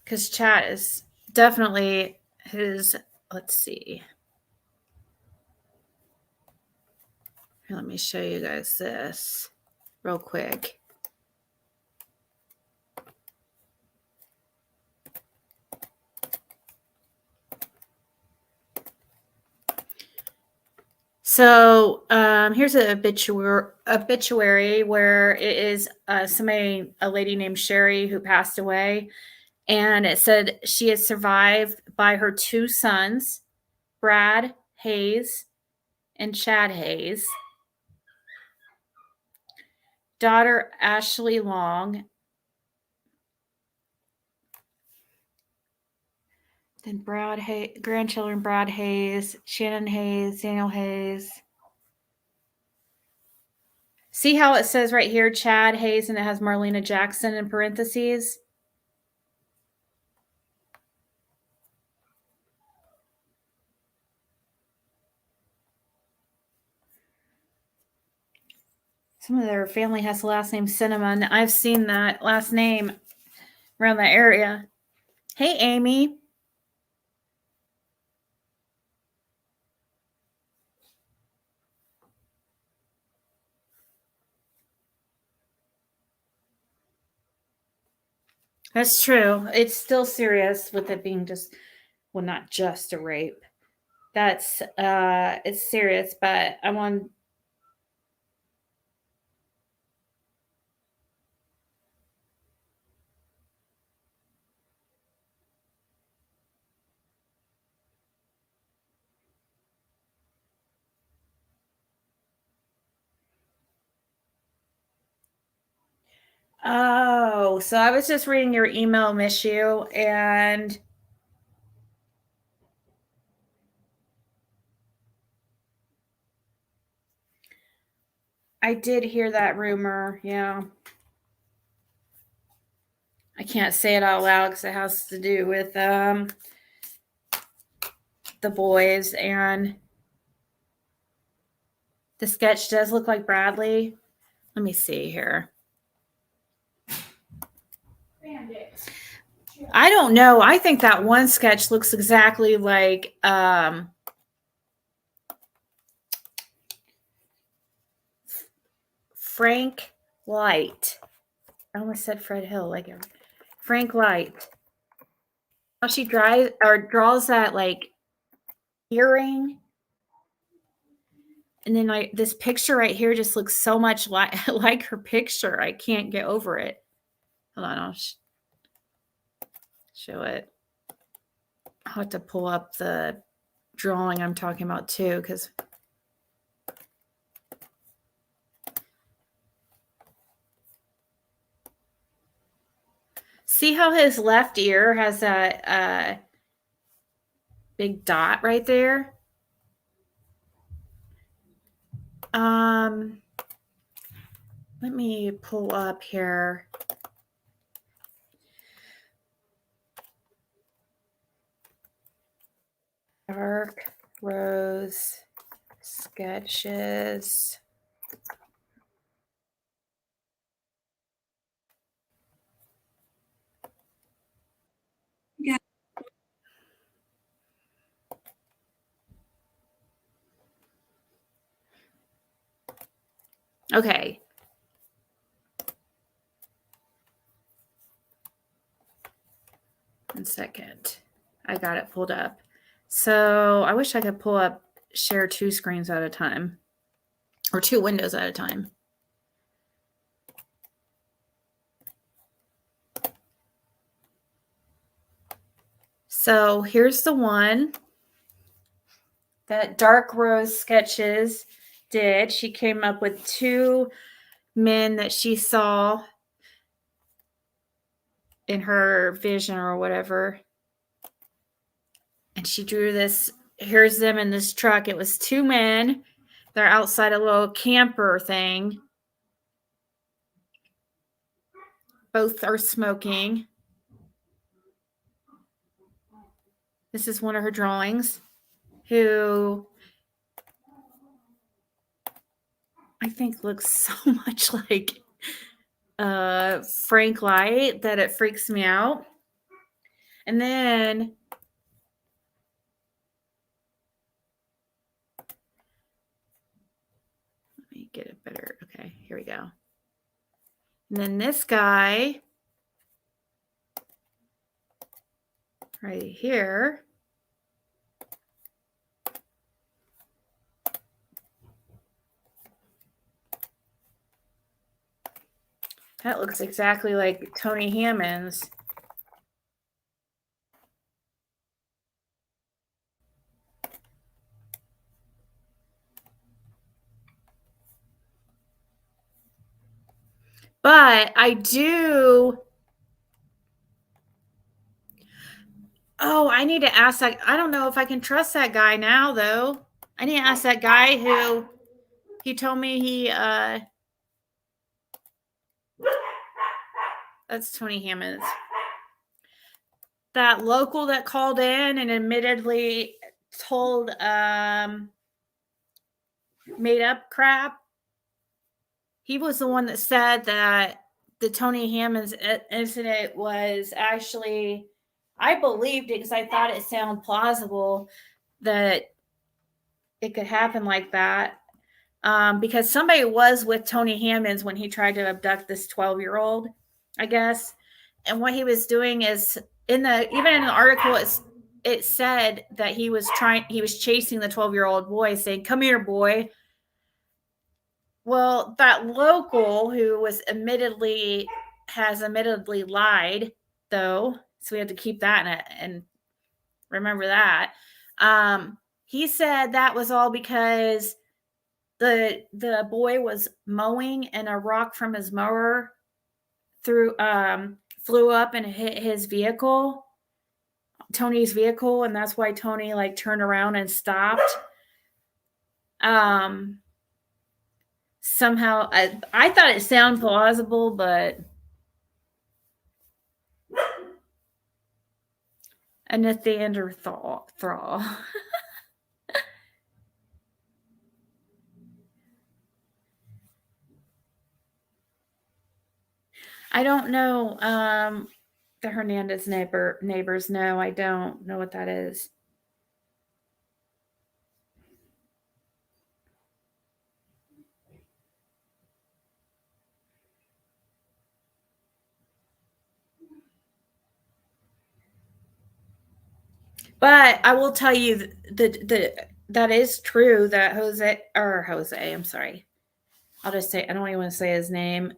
Because Chad is definitely his, let's see. Here, let me show you guys this real quick. So here's an obituary where it is a lady named Sherry who passed away. And it said she is survived by her two sons, Brad Hayes and Chad Hayes. Daughter Ashley Long. Then grandchildren Brad Hayes, Shannon Hayes, Daniel Hayes. See how it says right here, Chad Hayes, and it has Marlena Jackson in parentheses? Some of their family has the last name Cinnamon. I've seen that last name around that area. Hey, Amy. That's true. It's still serious with it being well, not just a rape. That's it's serious, but I want. Oh, so I was just reading your email, Miss You, and I did hear that rumor. Yeah. I can't say it out loud because it has to do with the boys, and the sketch does look like Bradley. Let me see here. I don't know. I think that one sketch looks exactly like Frank Light. I almost said Fred Hill, like Frank Light. How she draws that like earring. And then like this picture right here just looks so much like her picture. I can't get over it. Hold on, I'll show it. I'll have to pull up the drawing I'm talking about too, because See how his left ear has that big dot right there? Let me pull up here. Dark Rose sketches. Yeah. Okay. One second. I got it pulled up. So I wish I could pull up, share 2 screens at a time or 2 windows at a time. So here's the one that Dark Rose Sketches did. She came up with 2 men that she saw in her vision or whatever. And she drew this. Here's them in this truck. It was 2 men. They're outside a little camper thing. Both are smoking. This is one of her drawings, who I think looks so much like Frank Light that it freaks me out. And then let me get it better. Okay, here we go. And then this guy right here. That looks exactly like Tony Hammond's. But I do. Oh, I need to ask that. I don't know if I can trust that guy now, though. I need to ask that guy who he told me he that's Tony Hammond's. That local that called in and admittedly told made up crap. He was the one that said that the Tony Hammond's incident was actually, I believed it because I thought it sounded plausible that it could happen like that. Because somebody was with Tony Hammond's when he tried to abduct this 12-year-old, I guess. And what he was doing is even in the article, it said that he was chasing the 12-year-old boy, saying, "Come here, boy." Well, that local who has admittedly lied, though, so we have to keep that and remember that. He said that was all because the boy was mowing and a rock from his mower flew up and hit his vehicle, Tony's vehicle, and that's why Tony turned around and stopped. Somehow I thought it sounded plausible, but a Neanderthal. I don't know the Hernandez neighbors. No, I don't know what that is. But I will tell you that is true that Jose, I'm sorry. I'll just say, I don't even want to say his name.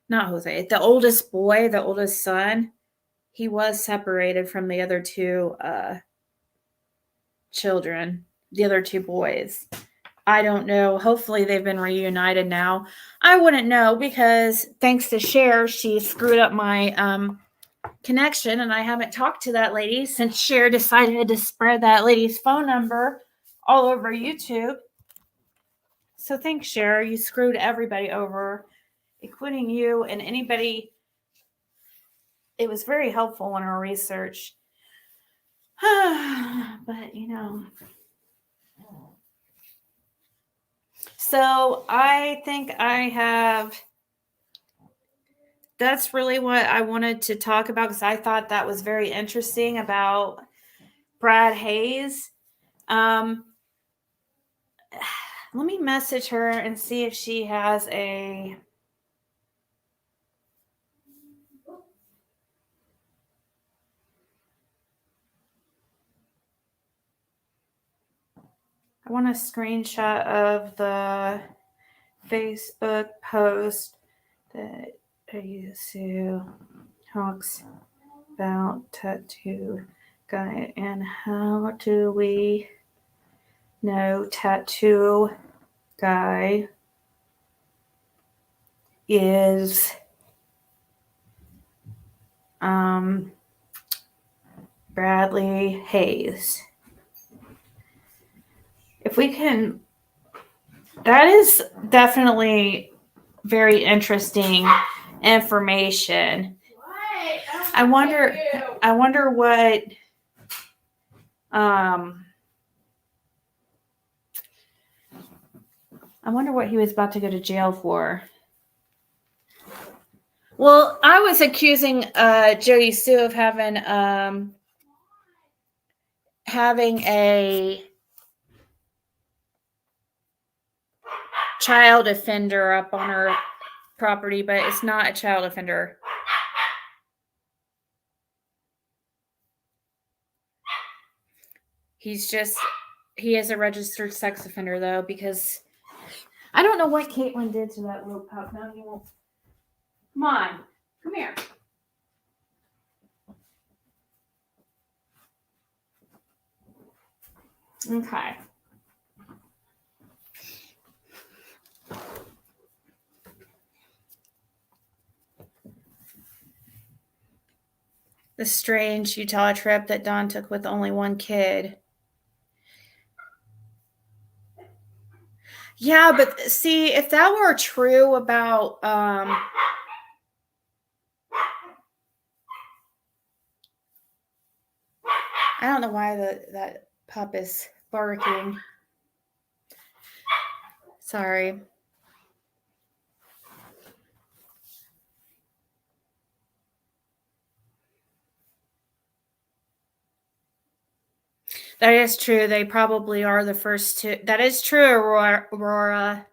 Not Jose, the oldest boy, the oldest son, he was separated from the other 2 children, the other 2 boys. I don't know. Hopefully they've been reunited now. I wouldn't know because thanks to Cher, she screwed up my connection, and I haven't talked to that lady since Cher decided to spread that lady's phone number all over YouTube. So thanks, Cher. You screwed everybody over, including you and anybody. It was very helpful in our research. But, you know. So I think that's really what I wanted to talk about, because I thought that was very interesting about Brad Hayes. Let me message her and see if she has a... I want a screenshot of the Facebook post that I used to talks about tattoo guy, and how do we know tattoo guy is Bradley Hayes. If we can, that is definitely very interesting information. I wonder what he was about to go to jail for. Well, I was accusing Jody Sue of having a child offender up on her property, but it's not a child offender. He is a registered sex offender, though, because I don't know what Caitlin did to that little pup. No, he won't. Come on. Come here. Okay. The strange Utah trip that Don took with only one kid. Yeah, but see, if that were true about I don't know why that pup is barking. Sorry. That is true. They probably are the first two. That is true, Aurora.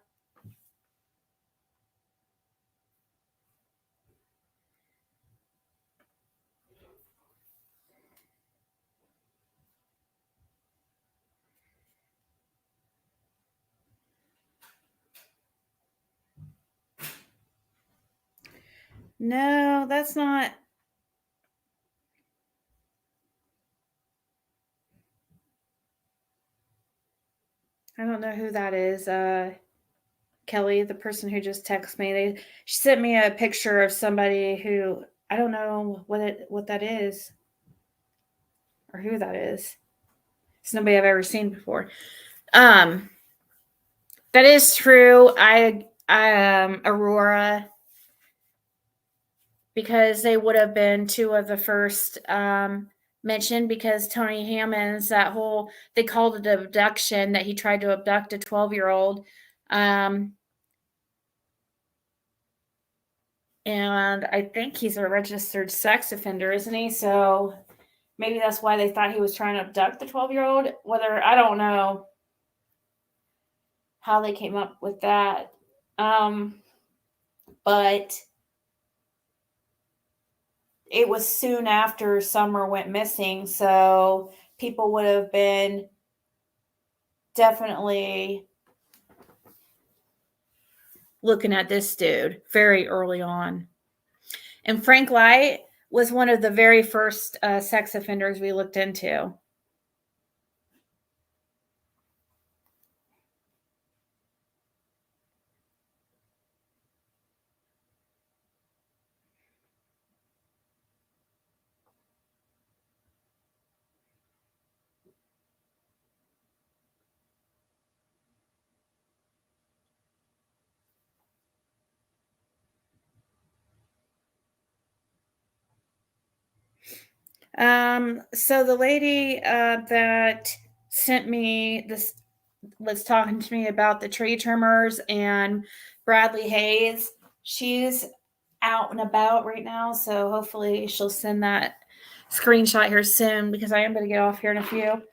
No, that's not. I don't know who that is. Kelly, the person who just texted me. She sent me a picture of somebody who I don't know what that is or who that is. It's nobody I've ever seen before. That is true. Aurora, because they would have been two of the first mentioned, because Tony Hammonds, they called it abduction, that he tried to abduct a 12-year-old. And I think he's a registered sex offender, isn't he? So maybe that's why they thought he was trying to abduct the 12-year-old. I don't know how they came up with that. But it was soon after Summer went missing, so people would have been definitely looking at this dude very early on. And Frank Light was one of the very first sex offenders we looked into. So the lady that sent me this was talking to me about the tree trimmers and Bradley Hayes. She's out and about right now, so hopefully she'll send that screenshot here soon because I am going to get off here in a few.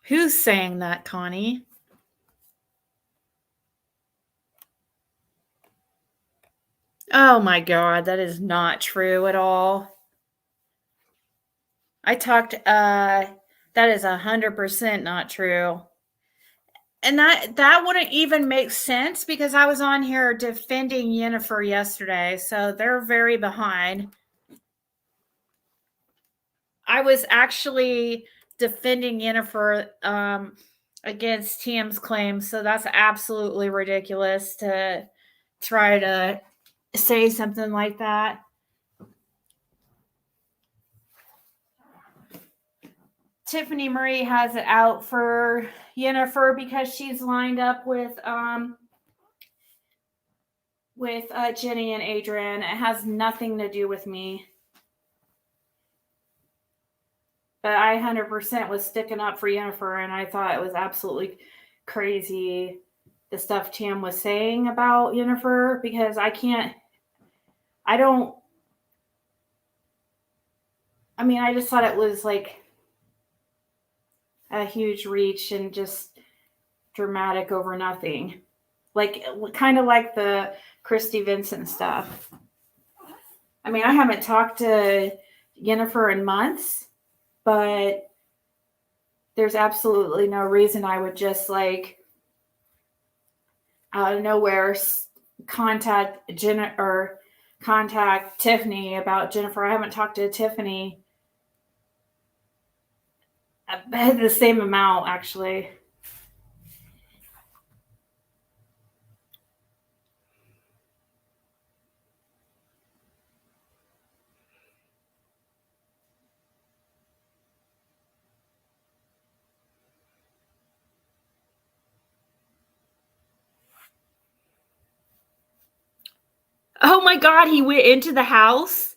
Who's saying that, Connie? Oh my God, that is not true at all. I talked, that is 100% not true. And that wouldn't even make sense because I was on here defending Yennefer yesterday, so they're very behind. I was actually defending Yennefer against TM's claims, so that's absolutely ridiculous to try to say something like that. Tiffany Marie has it out for Yennefer because she's lined up with Jenny and Adrian. It has nothing to do with me. But I 100% was sticking up for Yennefer, and I thought it was absolutely crazy the stuff Tam was saying about Yennefer because I just thought it was like a huge reach and just dramatic over nothing. Like, kind of like the Christy Vincent stuff. I mean, I haven't talked to Yennefer in months, but there's absolutely no reason I would just like out of nowhere contact Tiffany about Jennifer. I haven't talked to Tiffany the same amount, actually. Oh my God, he went into the house?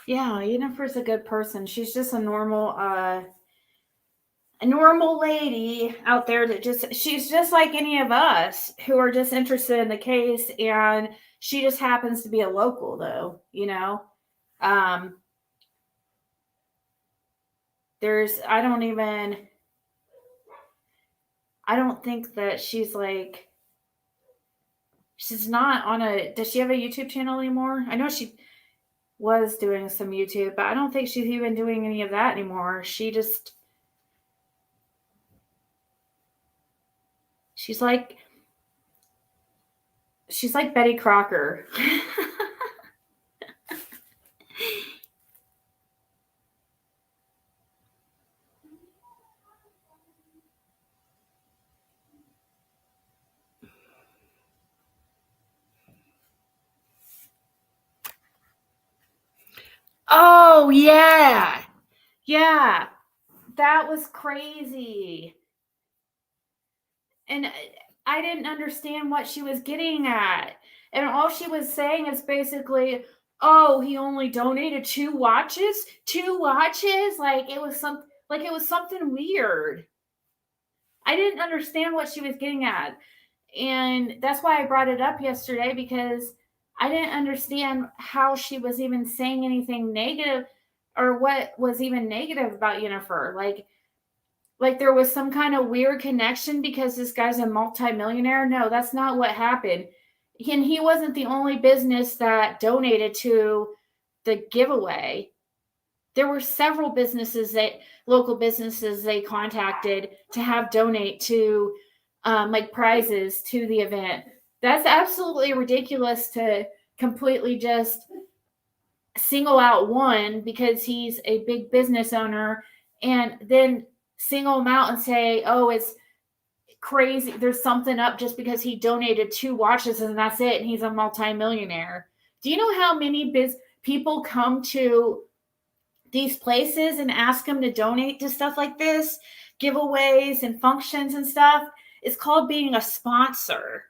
Yeah, Yennefer's a good person. She's just a normal lady out there that she's just like any of us who are just interested in the case, and she just happens to be a local though, you know. I don't think that she's not on does she have a YouTube channel anymore? I know she was doing some YouTube, but I don't think she's even doing any of that anymore. She's like Betty Crocker. Oh, yeah. Yeah. That was crazy. And I didn't understand what she was getting at. And all she was saying is basically, oh, he only donated 2 watches? 2 watches? Like it was something weird. I didn't understand what she was getting at. And that's why I brought it up yesterday, because I didn't understand how she was even saying anything negative or what was even negative about Yennefer. Like there was some kind of weird connection because this guy's a multimillionaire. No, that's not what happened. And he wasn't the only business that donated to the giveaway. There were several local businesses they contacted to have donate to like prizes to the event. That's absolutely ridiculous to completely just single out one because he's a big business owner and then single him out and say, oh, it's crazy. There's something up just because he donated 2 watches and that's it. And he's a multimillionaire. Do you know how many people come to these places and ask them to donate to stuff like this, giveaways and functions and stuff? It's called being a sponsor.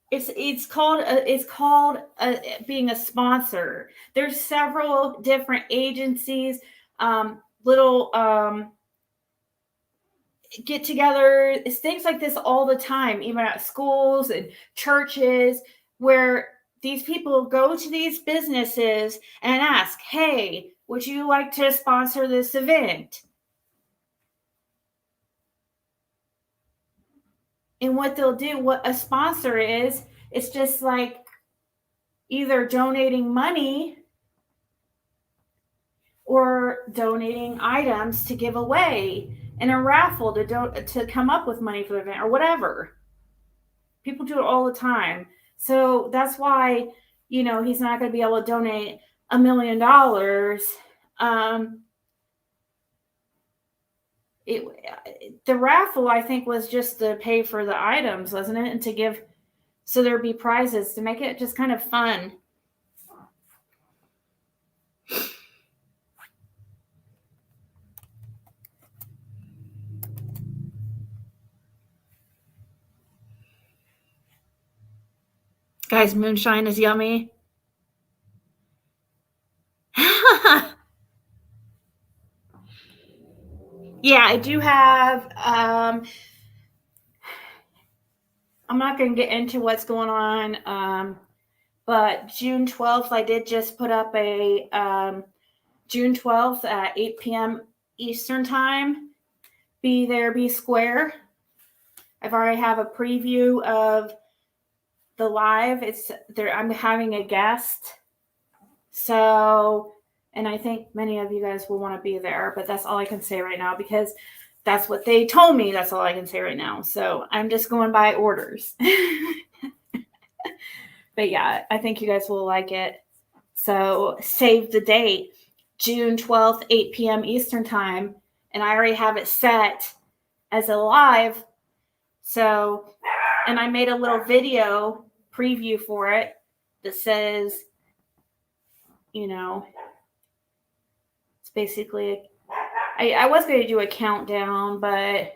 It's called being a sponsor. There's several different agencies, little get-together, things like this all the time, even at schools and churches, where these people go to these businesses and ask, "Hey, would you like to sponsor this event?" And what they'll do, what a sponsor is, it's just like either donating money or donating items to give away in a raffle to come up with money for the event or whatever. People do it all the time. So that's why, he's not going to be able to donate $1 million. The raffle, I think, was just to pay for the items, wasn't it? And to give, so there'd be prizes to make it just kind of fun. Guys, moonshine is yummy. Yeah, I do have, I'm not going to get into what's going on, but June 12th, I did just put up a June 12th at 8 p.m. Eastern time. Be there, be square. I've already have a preview of the live. It's there. I'm having a guest. So, and I think many of you guys will want to be there, but that's all I can say right now because that's what they told me. That's all I can say right now. So I'm just going by orders. But yeah, I think you guys will like it. So save the date, June 12th, 8 p.m. Eastern time. And I already have it set as a live. So, and I made a little video preview for it that says, it's basically, I was going to do a countdown, but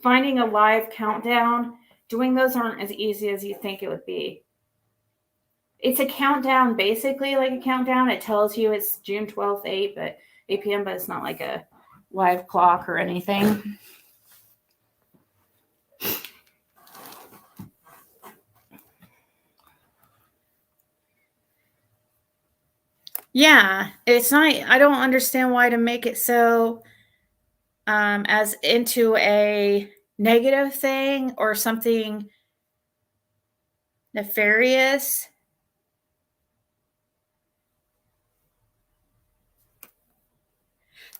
finding a live countdown, doing those aren't as easy as you think it would be. It's a countdown, basically like a countdown. It tells you it's June 12th, 8 p.m., but it's not like a live clock or anything. Yeah, it's not, I don't understand why to make it so as into a negative thing or something nefarious.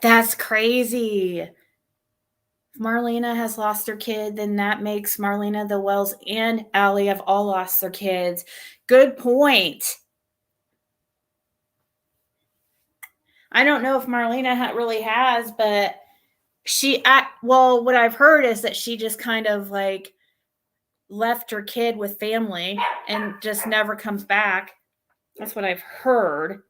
That's crazy. If Marlena has lost her kid, then that makes Marlena, the Wells, and Allie have all lost their kids. Good point. I don't know if Marlena really has, but what I've heard is that she just kind of like left her kid with family and just never comes back. That's what I've heard.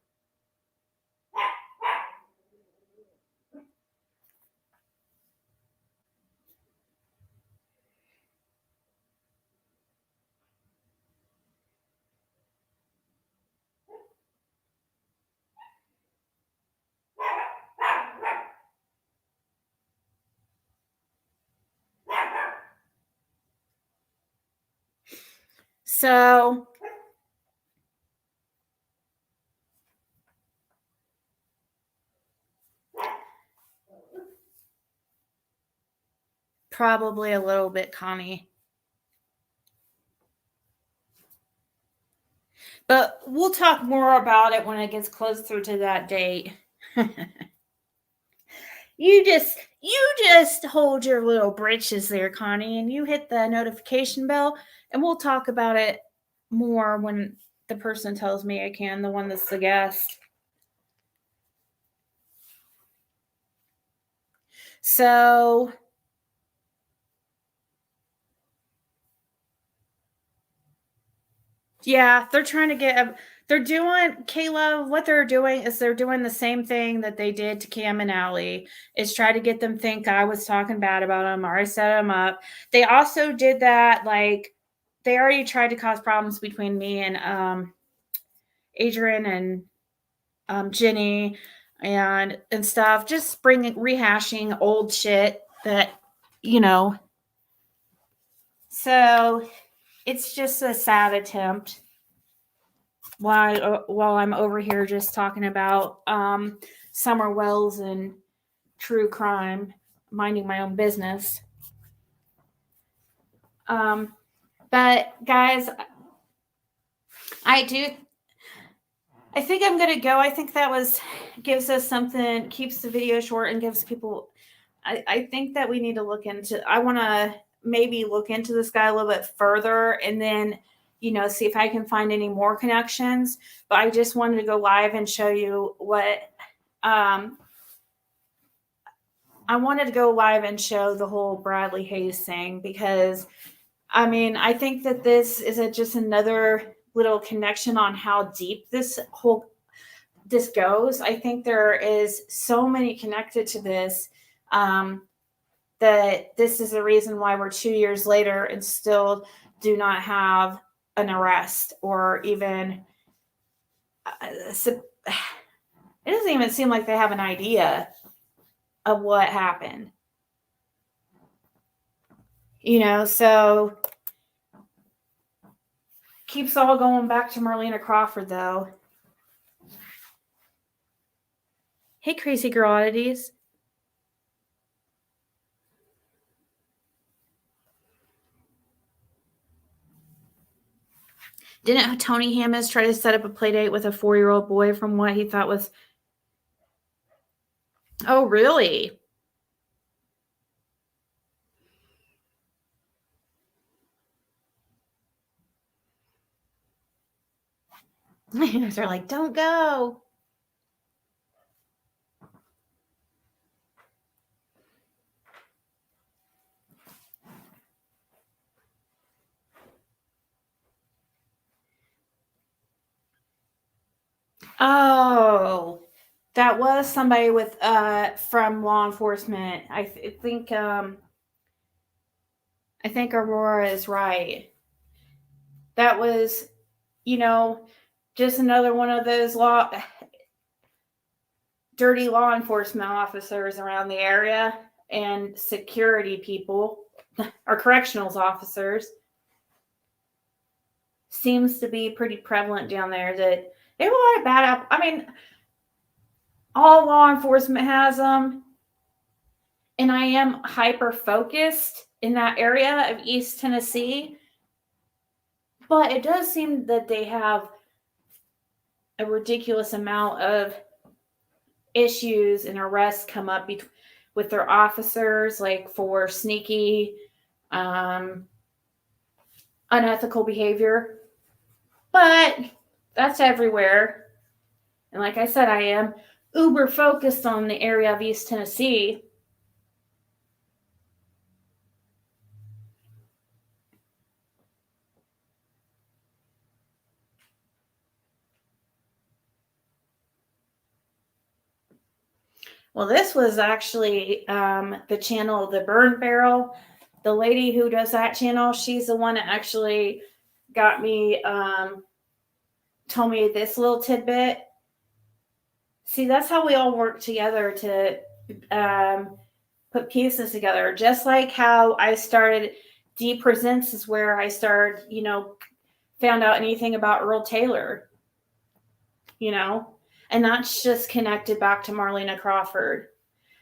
So probably a little bit, Connie. But we'll talk more about it when it gets closer to that date. You just hold your little britches there, Connie, and you hit the notification bell, and we'll talk about it more when the person tells me I can, the one that's the guest. So yeah, they're trying to get they're doing, Kayla, what they're doing is they're doing the same thing that they did to Cam and Allie, is try to get them think I was talking bad about them or I set them up. They also did that, like, they already tried to cause problems between me and Adrian and Jenny and stuff, just rehashing old shit that, you know. So it's just a sad attempt. While I'm over here just talking about Summer Wells and true crime, minding my own business. But guys, I think I'm gonna go. I think that gives us something, keeps the video short and gives people. I think that we need to look into. I want to maybe look into this guy a little bit further, and then, you know, see if I can find any more connections. But I just wanted to go live and show you what I wanted to go live and show the whole Bradley Hayes thing, because I mean, I think that this is just another little connection on how deep this goes. I think there is so many connected to this, that this is the reason why we're 2 years later and still do not have an arrest, or even it doesn't even seem like they have an idea of what happened. You know, so keeps all going back to Marlena Crawford, though. Hey, crazy girl oddities. Didn't Tony Hammonds try to set up a play date with a 4-year-old boy from what he thought was... Oh, really? They're like, don't go. Oh, that was somebody with from law enforcement. I think Aurora is right. That was, you know, just another one of those dirty law enforcement officers around the area, and security people or correctionals officers. Seems to be pretty prevalent down there, that they have a lot of bad I mean, all law enforcement has them, and I am hyper focused in that area of East Tennessee, but it does seem that they have a ridiculous amount of issues and arrests come up with their officers, like for sneaky, unethical behavior. But that's everywhere. And like I said, I am uber focused on the area of East Tennessee. Well, this was actually the channel, The Burn Barrel. The lady who does that channel, she's the one that actually got me, told me this little tidbit. See, that's how we all work together to put pieces together. Just like how I started, D Presents is where I started, you know, found out anything about Earl Taylor, you know. And that's just connected back to Marlena Crawford.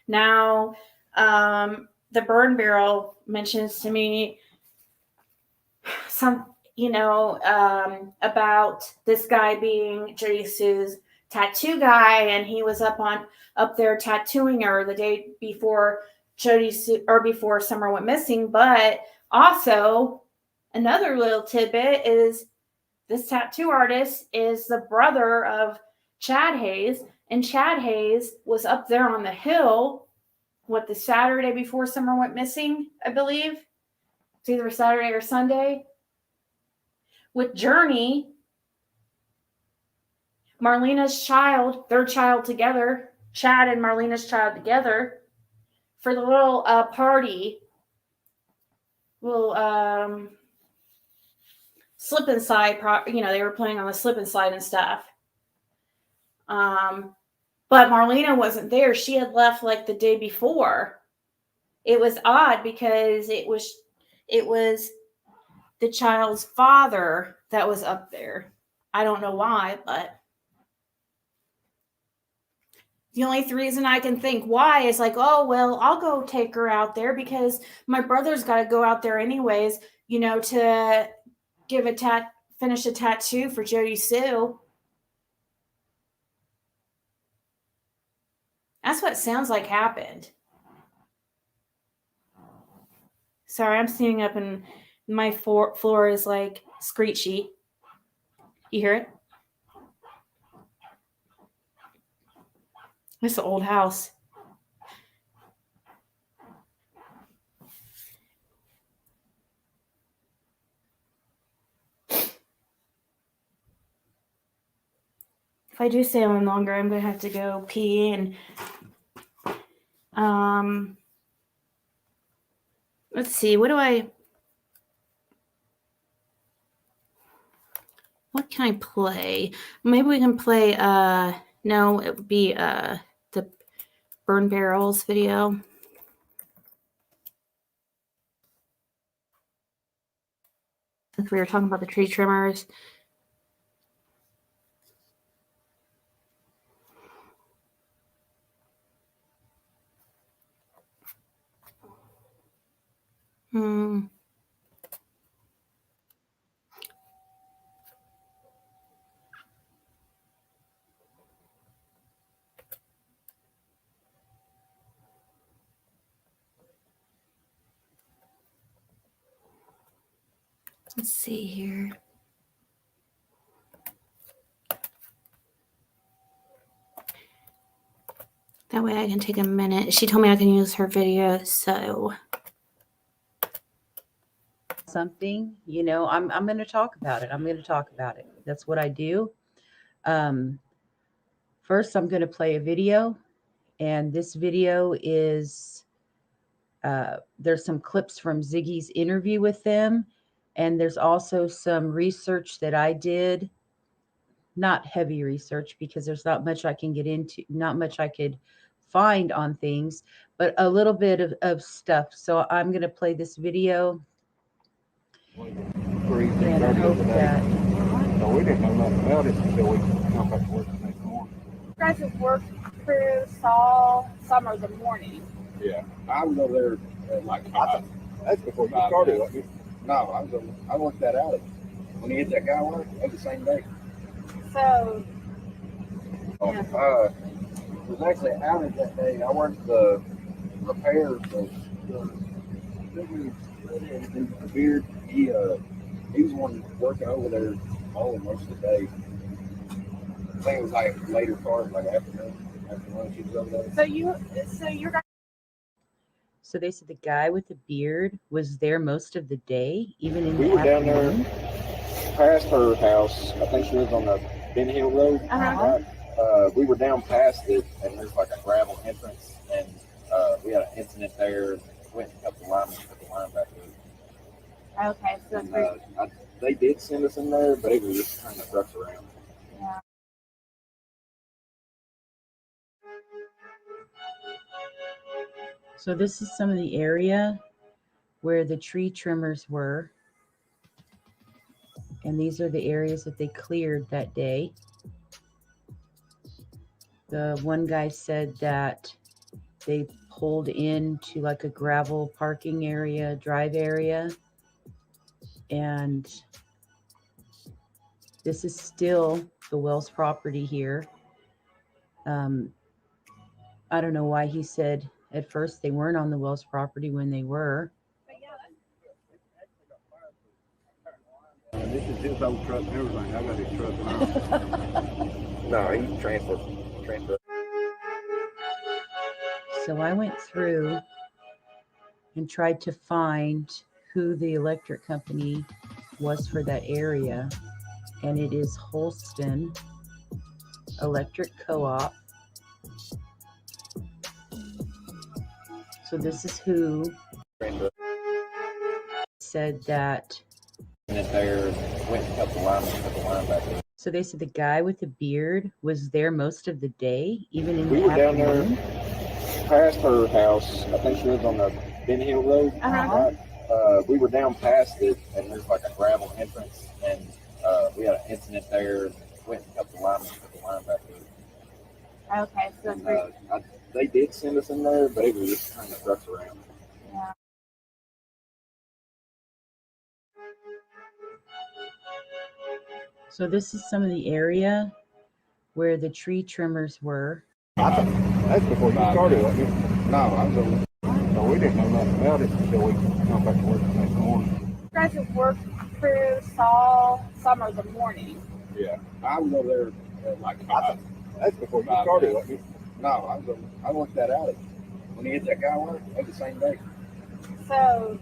Now, the Burn Barrel mentions to me some, you know, about this guy being Judy Sue's tattoo guy, and he was up there tattooing her the day before before Summer went missing. But also, another little tidbit is this tattoo artist is the brother of Chad Hayes, and Chad Hayes was up there on the hill, the Saturday before Summer went missing, I believe. It's either Saturday or Sunday, with Journey, Marlena's child, their child together, Chad and Marlena's child together, for the little party, little slip and slide. They were playing on the slip and slide and stuff. But Marlena wasn't there. She had left like the day before. It was odd because it was the child's father that was up there. I don't know why, but the only reason I can think why is like, oh, well, I'll go take her out there because my brother's got to go out there anyways, to finish a tattoo for Jody Sue. That's what it sounds like happened. Sorry, I'm sitting up and my floor is like screechy. You hear it? It's an old house. If I do stay on longer, I'm going to have to go pee and let's see, what can I play? Maybe we can play no, it would be the Burn Barrels video. Since we were talking about the tree trimmers. Let's see here. That way I can take a minute. She told me I can use her video, so. Something, I'm going to talk about it. That's what I do. First, I'm going to play a video, and this video is, there's some clips from Ziggy's interview with them, and there's also some research that I did, not heavy research because there's not much I can get into, not much I could find on things, but a little bit of stuff. So I'm going to play this video. And I hope that. So we didn't know nothing about it until we come back to work the next morning. Guys' work crew saw Summer the morning. Yeah, I was over there at like 5. That's before you started, wasn't it? No, I worked that out. When he hit that guy work, that was the same day. So, yeah. It was actually outage that day. I worked the repairs of the beard. He was the one working over there mowing most of the day. I think it was like later part, like afternoon, after lunch. He was over there. So they said the guy with the beard was there most of the day, even in we the were down afternoon. there past her house. I think she lives on the Ben Hill Road. Right? We were down past it, and there's like a gravel entrance, and we had an incident there. Went and cut the line back there. okay, so And, they did send us in there, but it was just turning the trucks around. yeah. So this is some of the area where the tree trimmers were. And these are the areas that they cleared that day. The one guy said that they pulled into like a gravel parking area, drive area. And this is still the Wells property here. I don't know why he said at first they weren't on the Wells property when they were. And this is his old truck and everything. I got his truck. No, he transferred. So I went through and tried to find who the electric company was for that area. And it is Holston Electric Co-op. So this is who said that. There went and cut the line back there. So they said the guy with the beard was there most of the day, even in We the were down there afternoon. past her house. I think she lives on the Ben Hill Road. Right? We were down past it, and there's like a gravel entrance, and we had an incident there. And went and cut the line back there. Okay, so And, they did send us in there, but it was just trying to trucks around. yeah. So this is some of the area where the tree trimmers were. That's before you started, wasn't it? No, I was over. No, we didn't know nothing about it until we come back to work the next morning. You guys' work crew saw summer the morning. Yeah, I was over there at like 5. That's before you started, wasn't it? No, I was over. I worked that alley. When he hit that guy, it was the same day. So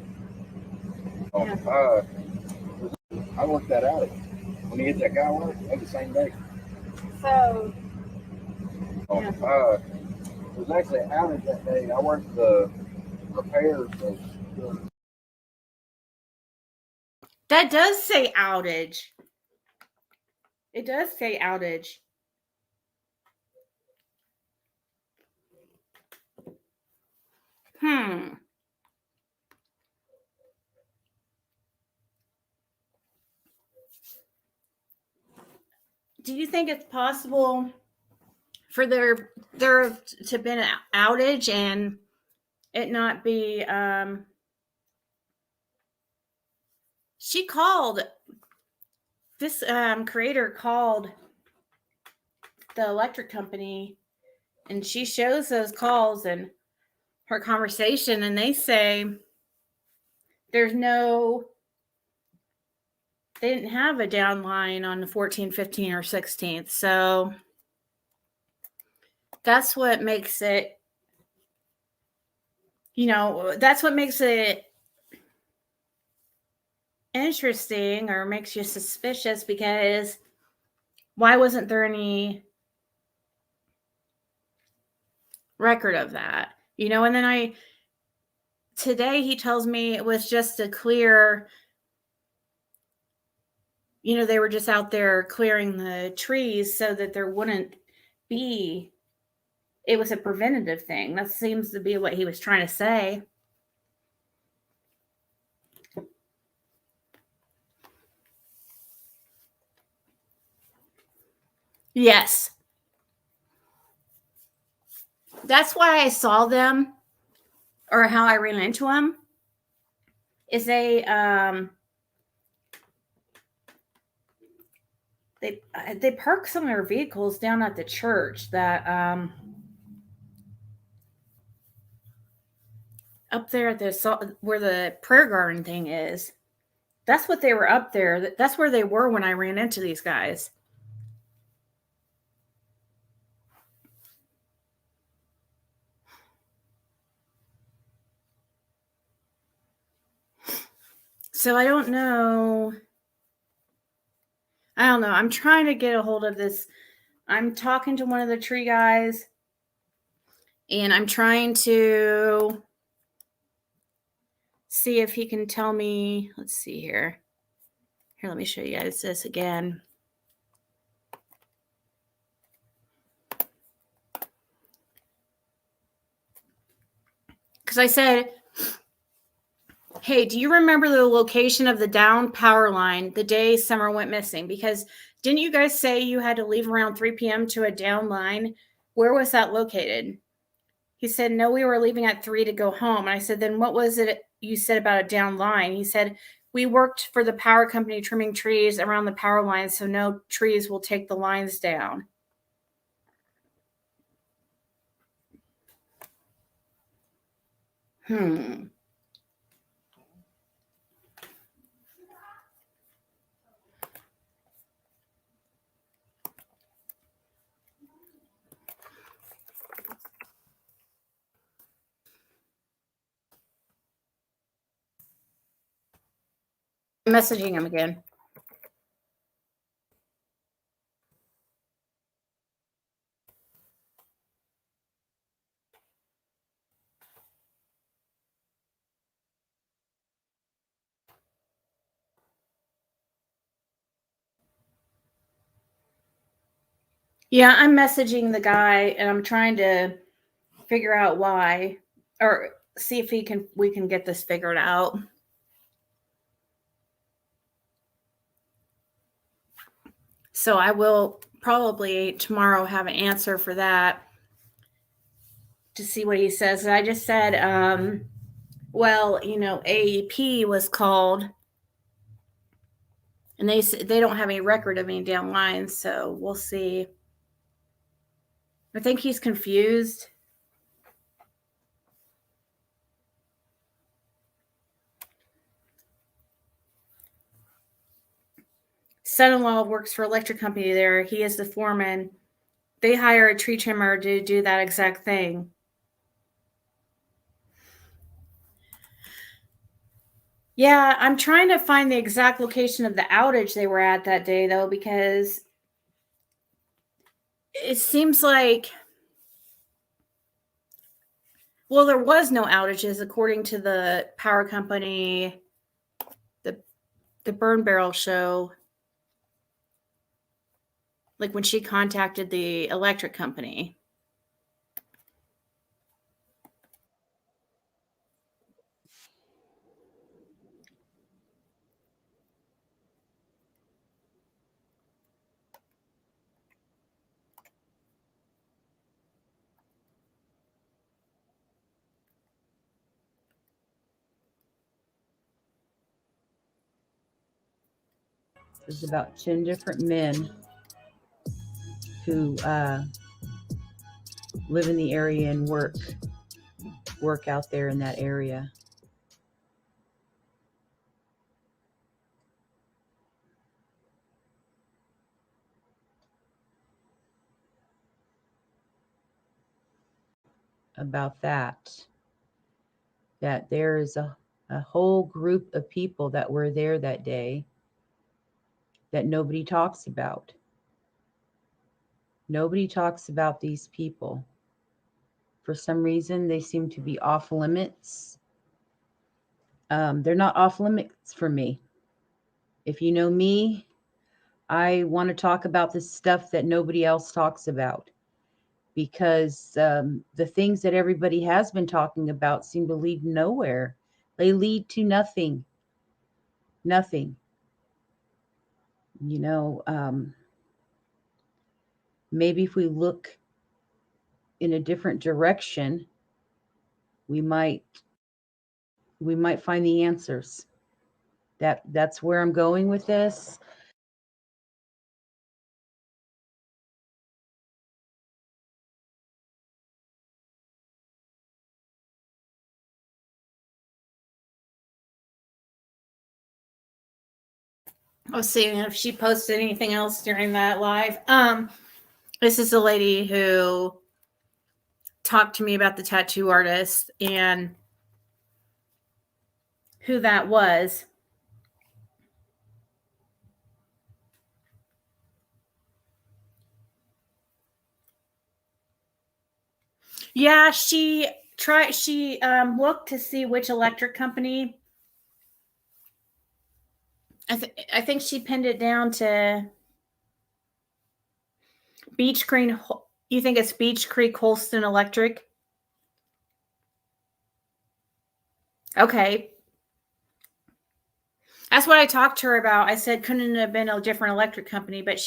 I worked that alley. When he hit that guy, it was the same day. so It was actually an outage that day. I worked the repairs of That does say outage. It does say outage. Do you think it's possible for there to have been an outage and it not be she called this creator called the electric company, and she shows those calls and her conversation, and they say they didn't have a downline on the 14th, 15th, or 16th. So that's what makes it, that's what makes it interesting or makes you suspicious, because why wasn't there any record of that? And then today he tells me it was just a clear, they were just out there clearing the trees so that there wouldn't be, it was a preventative thing. That seems to be what he was trying to say. Yes. That's why I saw them, or how I ran into them, is they park some of their vehicles down at the church that up there at where the prayer garden thing is. That's what they were up there. That's where they were when I ran into these guys. So I don't know. I'm trying to get a hold of this. I'm talking to one of the tree guys, and I'm trying to see if he can tell me. Let's see here. Here, let me show you guys this again. Because I said, hey, do you remember the location of the down power line the day Summer went missing? Because didn't you guys say you had to leave around 3 p.m. to a down line? Where was that located? He said, no, we were leaving at 3 to go home. And I said, then what was it you said about a down line? He said, we worked for the power company trimming trees around the power lines, so no trees will take the lines down. Messaging him again. Yeah, I'm messaging the guy and I'm trying to figure out why, or see if we can get this figured out. So I will probably tomorrow have an answer for that to see what he says. I just said, well, AEP was called, and they don't have any record of any down lines, so we'll see. I think he's confused. Son-in-law works for electric company there. He is the foreman. They hire a tree trimmer to do that exact thing. Yeah, I'm trying to find the exact location of the outage they were at that day, though, because it seems like, well, there was no outages according to the power company, the Burn Barrel show, like when she contacted the electric company. There's about 10 different men who live in the area and work out there in that area. About that there is a whole group of people that were there that day that nobody talks about. Nobody talks about these people. For some reason, they seem to be off limits. They're not off limits for me. If you know me, I want to talk about the stuff that nobody else talks about, because the things that everybody has been talking about seem to lead nowhere. They lead to nothing. Nothing. Maybe if we look in a different direction, we might find the answers. That's where I'm going with this. I was seeing if she posted anything else during that live. This is a lady who talked to me about the tattoo artist and who that was. Yeah, she looked to see which electric company. I think she pinned it down to Beach Creek. You think it's Beach Creek Holston Electric? Okay. That's what I talked to her about. I said, couldn't it have been a different electric company? But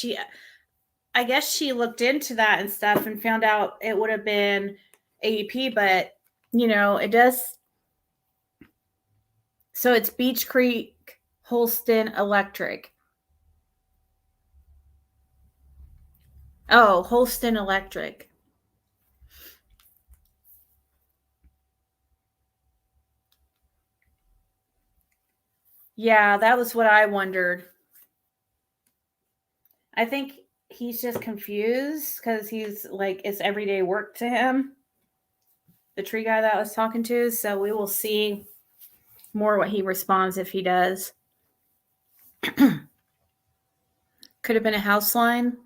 I guess she looked into that and stuff and found out it would have been AEP, but it does. So it's Beach Creek Holston Electric. Oh, Holston Electric. Yeah, that was what I wondered. I think he's just confused because he's like, it's everyday work to him. The tree guy that I was talking to. So we will see more what he responds if he does. Could have been a house line.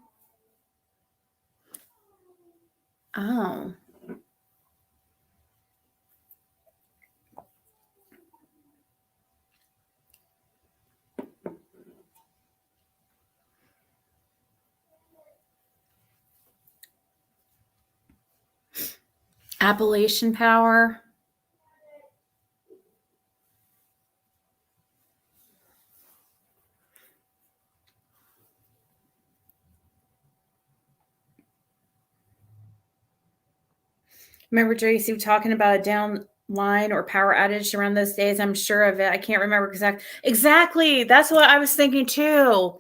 Oh. Appalachian Power. Remember Joyce, you talking about a down line or power outage around those days? I'm sure of it. I can't remember exactly. That's what I was thinking too.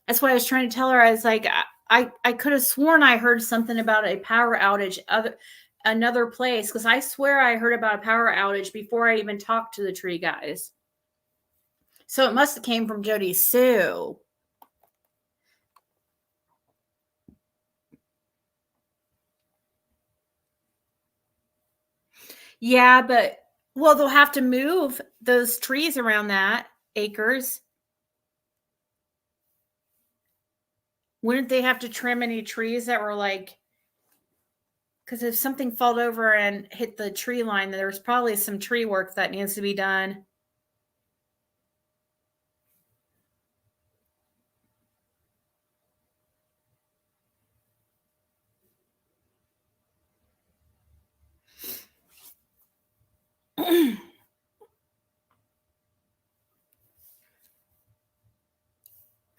That's why I was trying to tell her. I was like, I could have sworn I heard something about a power outage another place, because I swear I heard about a power outage before I even talked to the tree guys. So it must have came from Jody Sue. Yeah, but well, they'll have to move those trees around that acres. Wouldn't they have to trim any trees that were like, because if something fell over and hit the tree line, there's probably some tree work that needs to be done.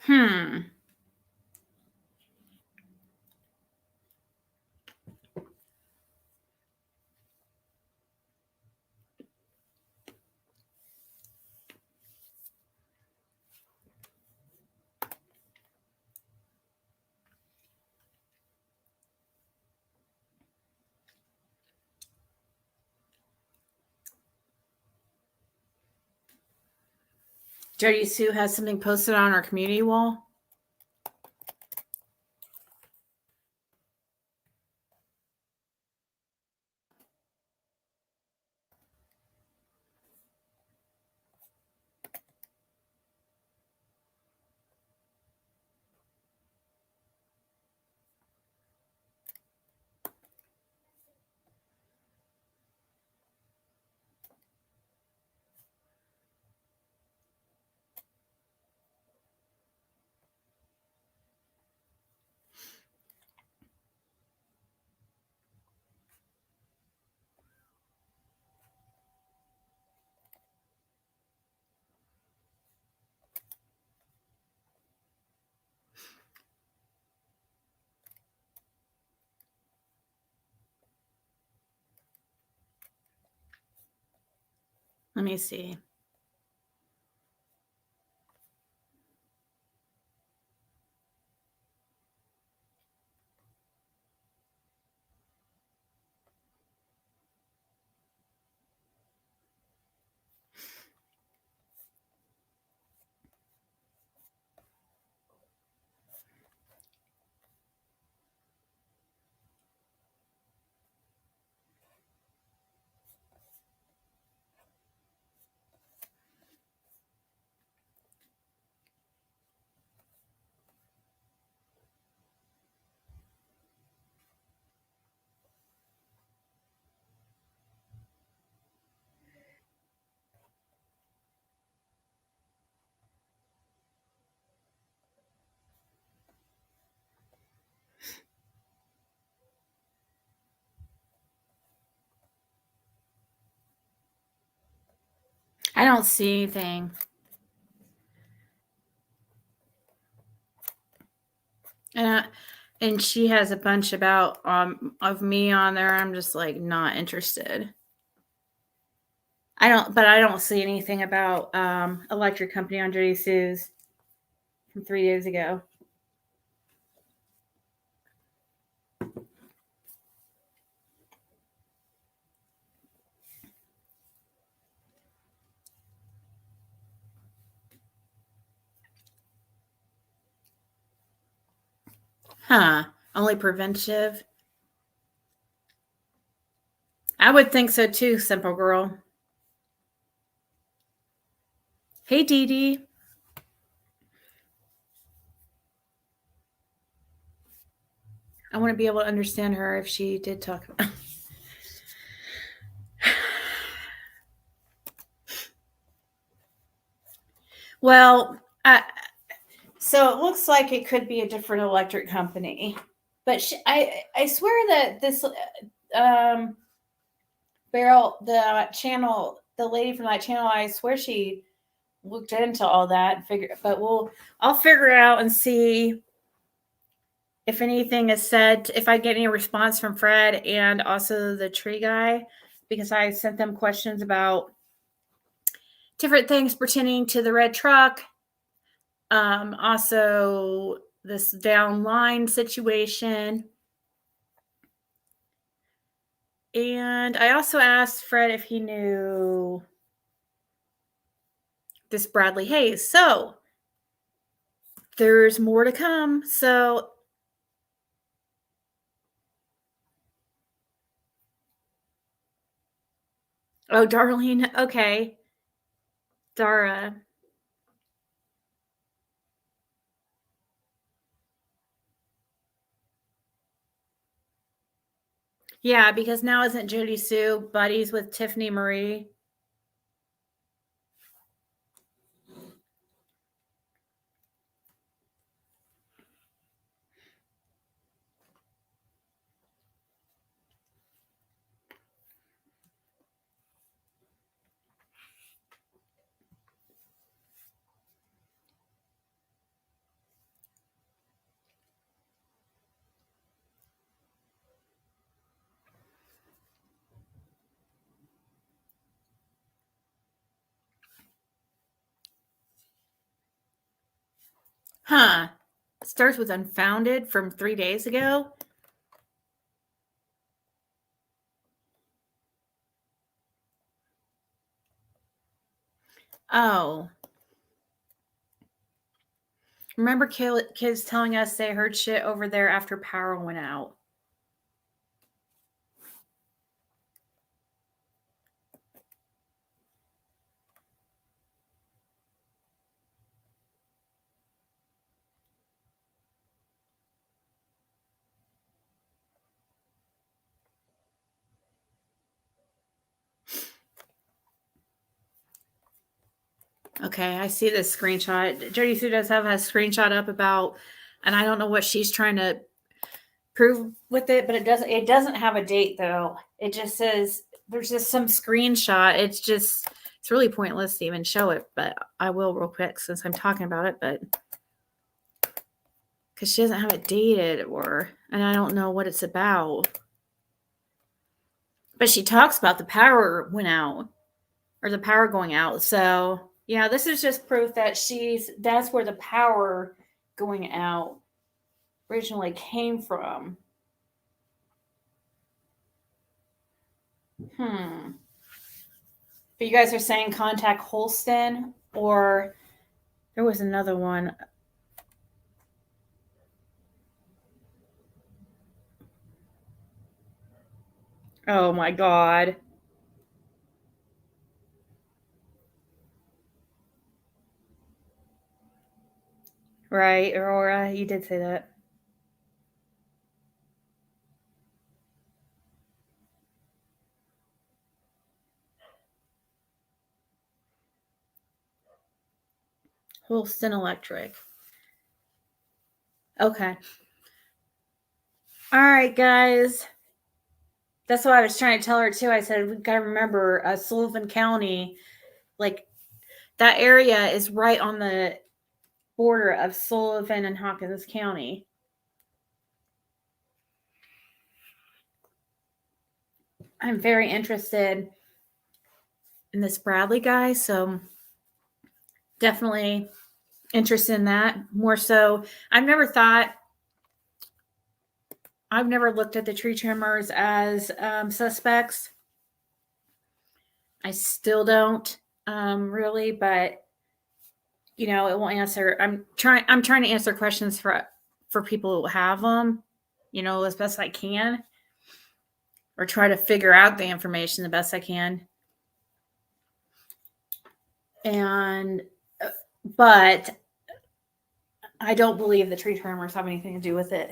Hmm. Jody Sue has something posted on our community wall. Let me see. I don't see anything. And she has a bunch about of me on there. I'm just like not interested. I don't see anything about electric company on Jody Sue's from 3 days ago. Huh. Only preventive. I would think so too, Simple Girl. Hey, Dee Dee. I want to be able to understand her if she did talk about. Well, so it looks like it could be a different electric company, but I swear that this Beryl, the lady from that channel, I swear she looked into all that and figured. But I'll figure it out and see if anything is said, if I get any response from Fred and also the tree guy, because I sent them questions about different things pertaining to the red truck. Also this downline situation. And I also asked Fred if he knew this Bradley Hayes. So there's more to come. So oh, Darlene. Okay. Dara. Yeah, because now isn't Jody Sue buddies with Tiffany Marie? Huh. It starts with unfounded from 3 days ago. Oh. Remember kids telling us they heard shit over there after power went out? Okay, I see this screenshot. Jody Sue does have a screenshot up about, and I don't know what she's trying to prove with it, but it doesn't have a date though. It just says there's just some screenshot. It's really pointless to even show it, but I will real quick since I'm talking about it, but because she doesn't have it dated and I don't know what it's about. But she talks about the power went out or the power going out. So yeah, this is just proof that that's where the power going out originally came from. But you guys are saying contact Holston, or there was another one. Oh my God. Right, Aurora, you did say that. Holston Electric. Okay. All right, guys. That's what I was trying to tell her too. I said, we've got to remember Sullivan County, like that area is right on the border of Sullivan and Hawkins County. I'm very interested in this Bradley guy, so definitely interested in that more so. I've never looked at the tree trimmers as suspects. I still don't really, but it won't answer. I'm trying to answer questions for people who have them, as best I can, or try to figure out the information the best I can. But I don't believe the tree trimmers have anything to do with it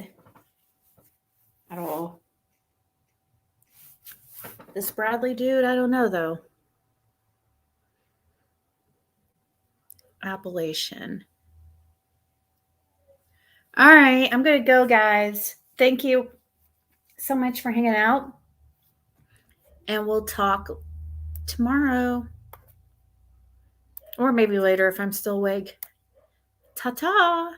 at all. This Bradley dude, I don't know though. Appellation. All right, I'm going to go, guys. Thank you so much for hanging out. And we'll talk tomorrow. Or maybe later if I'm still awake. Ta-ta.